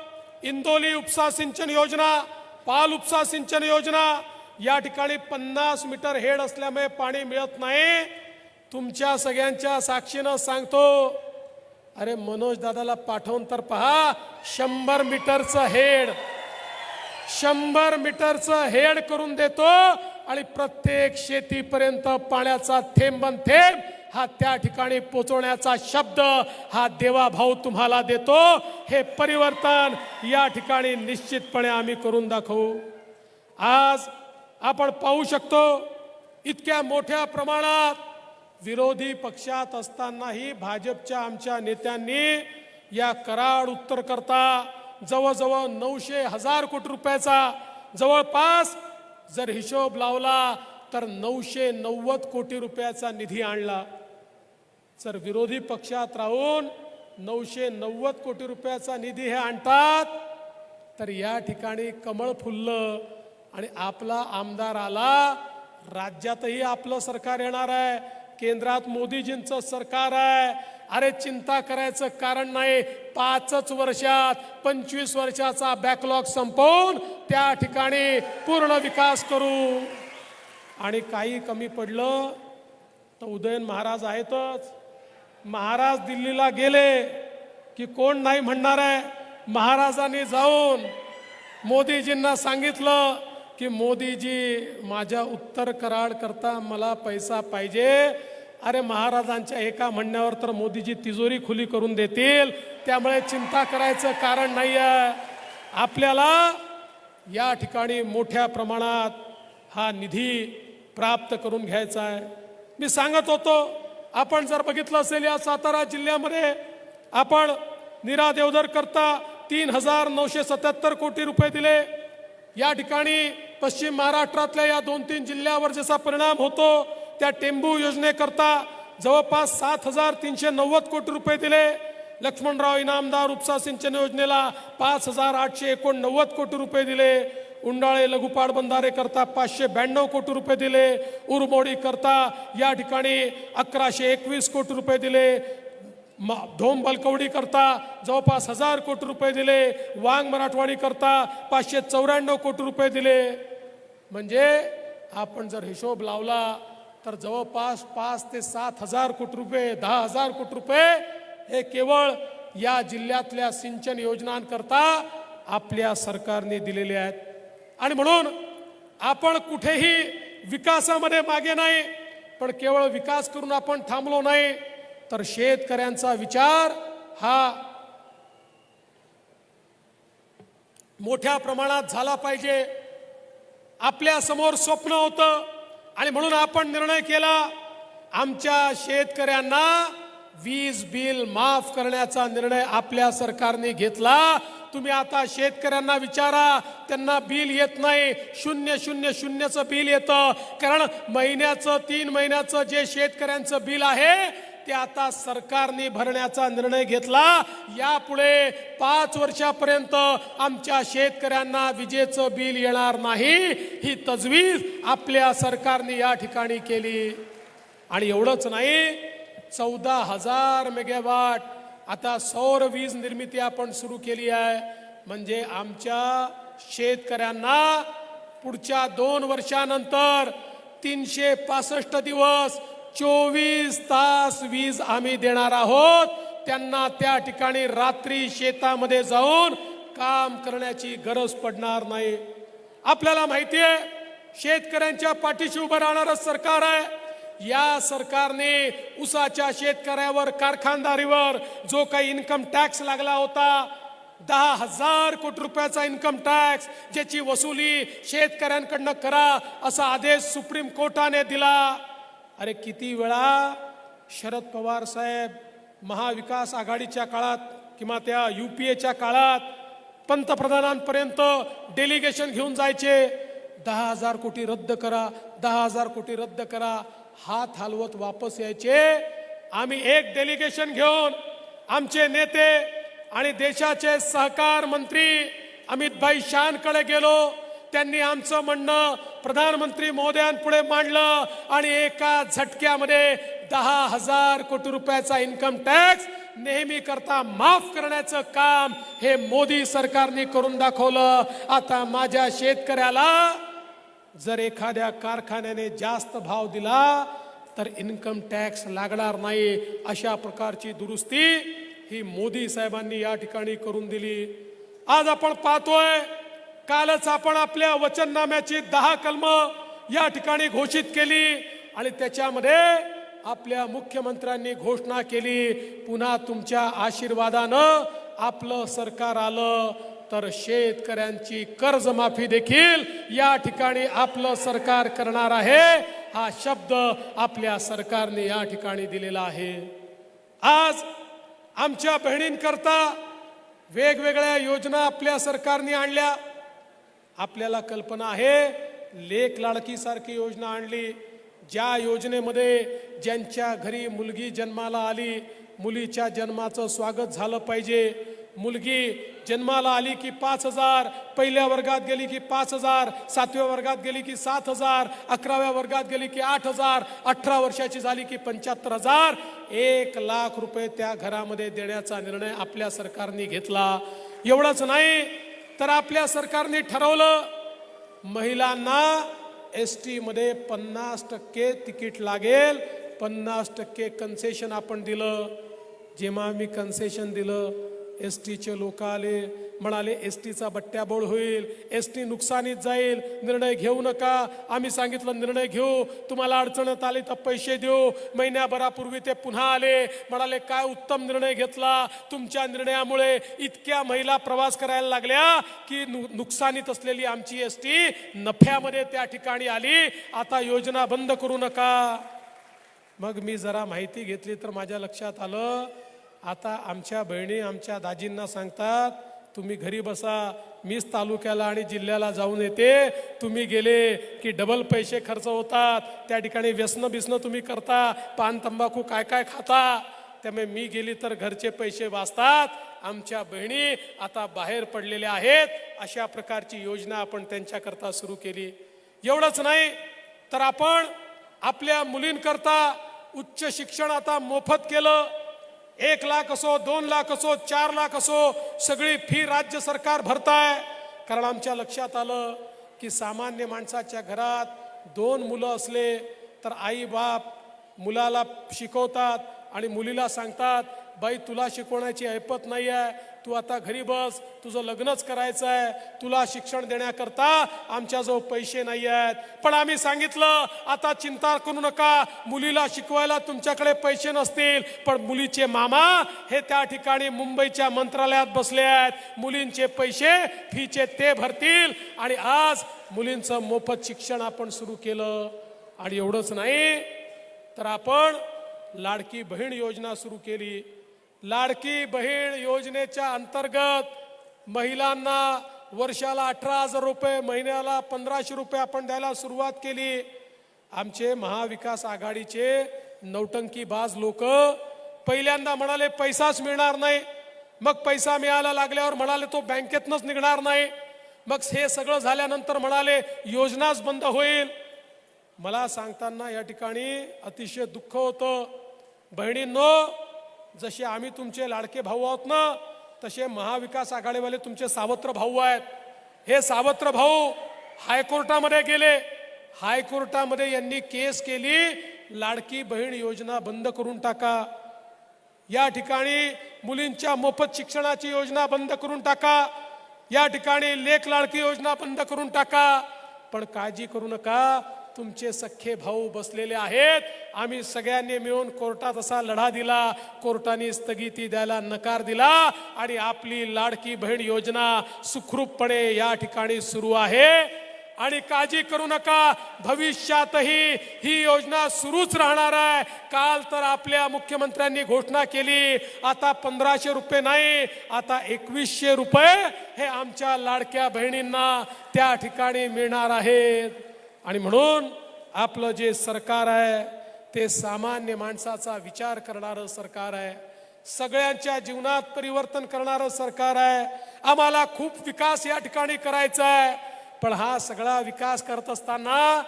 इंदोली उपसा सिंचन योजना, पाल उपसा सिंचन योजना, या ठिकाणी 50 मीटर हेड असल्यामुळे पाणी मिळत नाही. तुमच्या सगळ्यांच्या साक्षीनं सांगतो, अरे मनोज दादाला पाठवून तर पहा 100 मीटरचं हेड, 100 मीटरचं हेड करून देतो आणि प्रत्येक शेतीपर्यंत पाण्याचा थेंबन थेंब हा त्या ठिकाणी पोचवण्याचा शब्द हा देवाभाऊ तुम्हाला देतो. हे परिवर्तन या ठिकाणी निश्चितपणे आम्ही करून दाखवू. आज आपण पाहू शकतो इतक्या मोठ्या प्रमाणात विरोधी पक्षात असतानाही भाजपच्या आमच्या नेत्यांनी या कराड उत्तर करता जवळजवळ 900,000 कोटी रुपयाचा, जवळपास जर हिशोब लावला तर 990 कोटी रुपयाचा निधी आणला. जर विरोधी पक्षात राहून 990 कोटी रुपयाचा निधी हे आणतात तर या ठिकाणी कमळ फुललं आणि आपला आमदार आला. राज्यातही आपलं सरकार येणार आहे, केंद्रात मोदीजींचं सरकार आहे. अरे चिंता करायचं कारण नाही, 5 वर्षात 25 वर्षाचा बॅकलॉग संपवून त्या ठिकाणी पूर्ण विकास करू. आणि काही कमी पडलं तर उदयन महाराज आहेतच. महाराज दिल्लीला गेले की कोण नाही म्हणणार आहे. महाराजांनी जाऊन मोदीजींना सांगितलं की मोदीजी माझ्या उत्तर कराड करता मला पैसा पाहिजे. अरे महाराजांच्या एका म्हणण्यावर तर मोदीजी तिजोरी खुली करून देतील, त्यामुळे चिंता करायचं कारण नाही आहे. आपल्याला या ठिकाणी मोठ्या प्रमाणात हा निधी प्राप्त करून घ्यायचा आहे. मी सांगत होतो, आपण जर बघितलं असेल या सातारा जिल्ह्यामध्ये आपण नीरा देवधर करता 3,977 कोटी रुपये दिले. या ठिकाणी पश्चिम महाराष्ट्रातल्या या 2-3 जिल्ह्यावर जसा परिणाम होतो त्या टेंबू योजनेकरता जवळपास 7,390 कोटी रुपये दिले. लक्ष्मणराव इनामदार उपसा सिंचन योजनेला 5,889 कोटी रुपये दिले. उंडाळे लघुपाट बंधारे करता 592 कोटी रुपये दिले. उरमोडी करता या ठिकाणी 1,121 कोटी रुपये दिले. धोम बलकवडी करता जवळपास 1000 कोटी रुपये दिले, वांग मराठवाडी करता 594 कोटी रुपये दिले. म्हणजे आपण जर हिशोब लावला तर जवळपास 5 ते 7 हजार कोटी रुपये, 10,000 कोटी रुपये हे केवळ या जिल्ह्यातल्या सिंचन योजनांकरता आपल्या सरकारने दिलेले आहेत. आणि म्हणून आपण कुठेही विकासामध्ये मागे नाही, पण केवळ विकास करून आपण थांबलो नाही, तर शेतकऱ्यांचा विचार हा मोठ्या प्रमाणात झाला पाहिजे. आपल्या समोर स्वप्न होतं आणि म्हणून आपण निर्णय केला, आमच्या शेतकऱ्यांना वीज बिल माफ करण्याचा निर्णय आपल्या सरकारने घेतला. तुम्ही आता शेतकऱ्यांना विचारा, त्यांना बिल येत नाही, 000चं बिल येतं. कारण महिन्याचं 3 महिन्याचं जे शेतकऱ्यांचं बिल आहे ते आता सरकारने भरण्याचा निर्णय घेतला. यापुढे 5 वर्षापर्यंत आमच्या शेतकऱ्यांना विजेचं बिल येणार नाही, ही तजवीज आपल्या सरकारने या ठिकाणी केली. आणि एवढंच नाही, 14,000 मेगावॅट आता सौर वीज निर्मिती आपण सुरू केली आहे. म्हणजे आमच्या शेतकऱ्यांना पुढच्या 2 वर्षानंतर 365 दिवस 24 तास वीज आम्ही देणार आहोत. त्यांना त्या ठिकाणी रात्री शेतामध्ये जाऊन काम करण्याची गरज पडणार नाही. आपल्याला माहिती आहे, शेतकऱ्यांच्या पाठीशी उभं राहणारं सरकार आहे. या सरकारने ऊसाच्या शेतकऱ्यावर, कारखानदारीवर जो काही इन्कम टॅक्स लागला होता, 10,000 कोटी रुपयाचा इन्कम टॅक्स, ज्याची वसुली शेतकऱ्यांकडनं करा असा आदेश सुप्रीम कोर्टाने दिला. अरे किती वेळा शरद पवार साहेब महाविकास आघाडीच्या काळात किंवा त्या UPAच्या काळात पंतप्रधानांपर्यंत डेलिगेशन घेऊन जायचे, 10,000 कोटी रद्द करा, 10,000 कोटी रद्द करा, हात हलवत वापस यायचे. आम्ही एक डेलिगेशन घेऊन आमचे नेते आणि देशाचे सहकार मंत्री अमितभाई शानकडे गेलो. त्यांनी आमचं म्हणणं प्रधानमंत्री महोदयांपुढे मांडलं आणि एका झटक्यामध्ये 10,000 कोटी रुपयाचा इन्कम टॅक्स नेहमी करता माफ करण्याचं काम हे मोदी सरकारने करून दाखवलं. आता माझ्या शेतकऱ्याला जर एखाद्या कारखान्याने जास्त भाव दिला तर इन्कम टॅक्स लागणार नाही, अशा प्रकारची दुरुस्ती ही मोदी साहेबांनी या ठिकाणी करून दिली. आज आपण पाहतोय, कालच आपण आपल्या वचननाम्याची 10 कलमं या ठिकाणी घोषित केली आणि त्याच्यामध्ये आपल्या मुख्यमंत्र्यांनी घोषणा केली, पुन्हा तुमच्या आशीर्वादानं आपलं सरकार आलं तर शेतकऱ्यांची कर्जमाफी देखील या ठिकाणी आपलं सरकार करणार आहे. हा शब्द आपल्या सरकारने या ठिकाणी दिलेला आहे. आज आमच्या बहिणींकरता वेगवेगळ्या योजना आपल्या सरकारने आणल्या. आपल्याला कल्पना आहे, लेक लाडकी सारखी योजना आणली, ज्या योजनेमध्ये ज्यांच्या घरी मुलगी जन्माला आली, मुलीच्या जन्माचं स्वागत झालं पाहिजे. मुलगी जन्माला आली की 5,000, पहिल्या वर्गात गेली की 5,000, 7व्या वर्गात गेली की 7,000, 11व्या वर्गात गेली की 8,000, 18 वर्षाची झाली की 75,000, 1 लाख रुपये त्या घरामध्ये देण्याचा निर्णय आपल्या सरकारने घेतला. एवढंच नाही तर आपल्या सरकारने ठरवलं, महिलांना ST मध्ये 50% तिकीट लागेल, 50% कन्सेशन आपण दिलं. जेव्हा आम्ही कन्सेशन दिलं, STचे लोक आले, म्हणाले STचा बट्ट्याबोळ होईल, ST नुकसानीत जाईल, निर्णय घेऊ नका. आम्ही सांगितलं निर्णय घेऊ, तुम्हाला अडचणत आली तर पैसे देऊ. महिन्याभरापूर्वी ते पुन्हा आले, म्हणाले काय उत्तम निर्णय घेतला, तुमच्या निर्णयामुळे इतक्या महिला प्रवास करायला लागल्या की नुकसानीत असलेली आमची ST नफ्यामध्ये त्या ठिकाणी आली. आता योजना बंद करू नका. मग मी जरा माहिती घेतली तर माझ्या लक्षात आलं, आता आमच्या बहिणी आमच्या दाजींना सांगतात, तुम्ही घरी बसा, मीच तालुक्याला आणि जिल्ह्याला जाऊन येते, तुम्ही गेले की डबल पैसे खर्च होतात, त्या ठिकाणी व्यसनं बिसनं तुम्ही करता, पान तंबाखू काय काय खाता, त्यामुळे मी गेली तर घरचे पैसे वाचतात. आमच्या बहिणी आता बाहेर पडलेल्या आहेत. अशा प्रकारची योजना आपण त्यांच्याकरता सुरू केली. एवढंच नाही तर आपण आपल्या मुलींकरता उच्च शिक्षण आता मोफत केलं. 1 लाख असो, 2 लाख असो, 4 लाख असो, सगळी फी राज्य सरकार भरताय. कारण आमच्या लक्षात आलं की सामान्य माणसाच्या घरात 2 मुलं असले तर आई बाप मुलाला शिकवतात आणि मुलीला सांगतात, बाई तुला शिकवण्याची ऐपत नाही आहे, तू आता घरी बस, तुझं लग्नच करायचं आहे, तुला शिक्षण देण्याकरता आमच्याजवळ पैसे नाही आहेत. पण आम्ही सांगितलं आता चिंता करू नका, मुलीला शिकवायला तुमच्याकडे पैसे नसतील, पण मुलीचे मामा हे त्या ठिकाणी मुंबईच्या मंत्रालयात बसले आहेत, मुलींचे पैसे फीचे ते भरतील. आणि आज मुलींचं मोफत शिक्षण आपण सुरू केलं. आणि एवढंच नाही तर आपण लाडकी बहीण योजना सुरू केली. लाडकी बहीण योजनेच्या अंतर्गत महिलांना वर्षाला 18,000 रुपये, महिन्याला 1,500 रुपये आपण द्यायला सुरुवात केली. आमचे महाविकास आघाडीचे नौटंकीबाज लोक पहिल्यांदा म्हणाले पैसाच मिळणार नाही, मग पैसा मिळायला लागल्यावर म्हणाले तो बँकेतनंच निघणार नाही, मग हे सगळं झाल्यानंतर म्हणाले योजनाच बंद होईल. मला सांगताना या ठिकाणी अतिशय दुःख होतं. बहिणींनो, जसे आम्ही तुमचे लाडके भाऊ आहोत ना, तसे महाविकास आघाडीवाले तुमचे सावत्र भाऊ आहेत. हे सावत्र भाऊ हायकोर्टामध्ये गेले. हायकोर्टामध्ये यांनी केस केली, लाडकी बहीण योजना बंद करून टाका, या ठिकाणी मुलींच्या मोफत शिक्षणाची योजना बंद करून टाका, या ठिकाणी लेक लाडकी योजना बंद करून टाका. पण काळजी करू नका, तुमचे सख्खे भाऊ बसलेले आहेत. आम्ही सगळ्यांनी मिळून कोर्टात असा लढा दिला, कोर्टाने स्थगिती द्यायला नकार दिला आणि आपली लाडकी बहीण योजना सुखरूपपणे या ठिकाणी सुरू आहे. आणि काळजी करू नका, भविष्यातही ही योजना सुरूच राहणार आहे. काल तर आपल्या मुख्यमंत्र्यांनी घोषणा केली, आता 1,500 रुपये नाही, आता 2,100 रुपये हे आमच्या लाडक्या बहिणींना त्या ठिकाणी मिळणार आहेत. आणि म्हणून आपलं जे सरकार आहे ते सामान्य माणसाचा विचार करणारं सरकार आहे, सगळ्यांच्या जीवनात परिवर्तन करणारं सरकार आहे. आम्हाला खूप विकास या ठिकाणी करायचा आहे, पण हा सगळा विकास करत असताना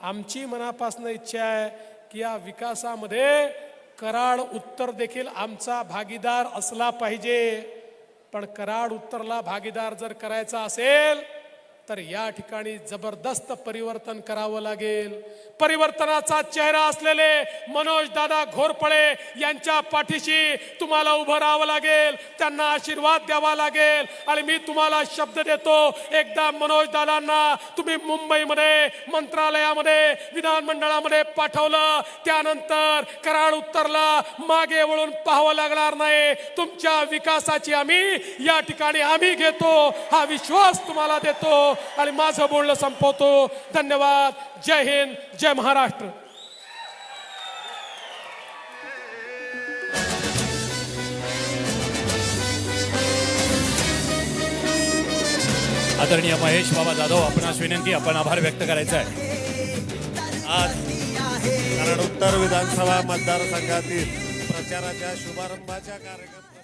आमची मनापासून इच्छा आहे की या विकासामध्ये कराड उत्तर देखील आमचा भागीदार असला पाहिजे. पण कराड उत्तरला भागीदार जर करायचा असेल तर या ठिकाणी जबरदस्त परिवर्तन करावं लागेल. परिवर्तनाचा चेहरा असलेले मनोज दादा घोरपडे यांच्या पाठीशी तुम्हाला उभं राहावं लागेल, त्यांना आशीर्वाद द्यावा लागेल. आणि मी तुम्हाला शब्द देतो, एकदा मनोज दादांना तुम्ही मुंबईमध्ये मंत्रालयामध्ये विधानमंडळामध्ये पाठवलं, त्यानंतर कराड उत्तरला मागे वळून पाहावं लागणार नाही. तुमच्या विकासाची आम्ही या ठिकाणी आम्ही घेतो, हा विश्वास तुम्हाला देतो. आणि माझं बोलणं संपवतो. धन्यवाद. जय हिंद, जय महाराष्ट्र. आदरणीय महेश बाबा जाधव, आपणास विनंती, आपण आभार व्यक्त करायचा आहे. आज कराड उत्तर विधानसभा मतदारसंघातील प्रचाराच्या शुभारंभाच्या कार्यक्रम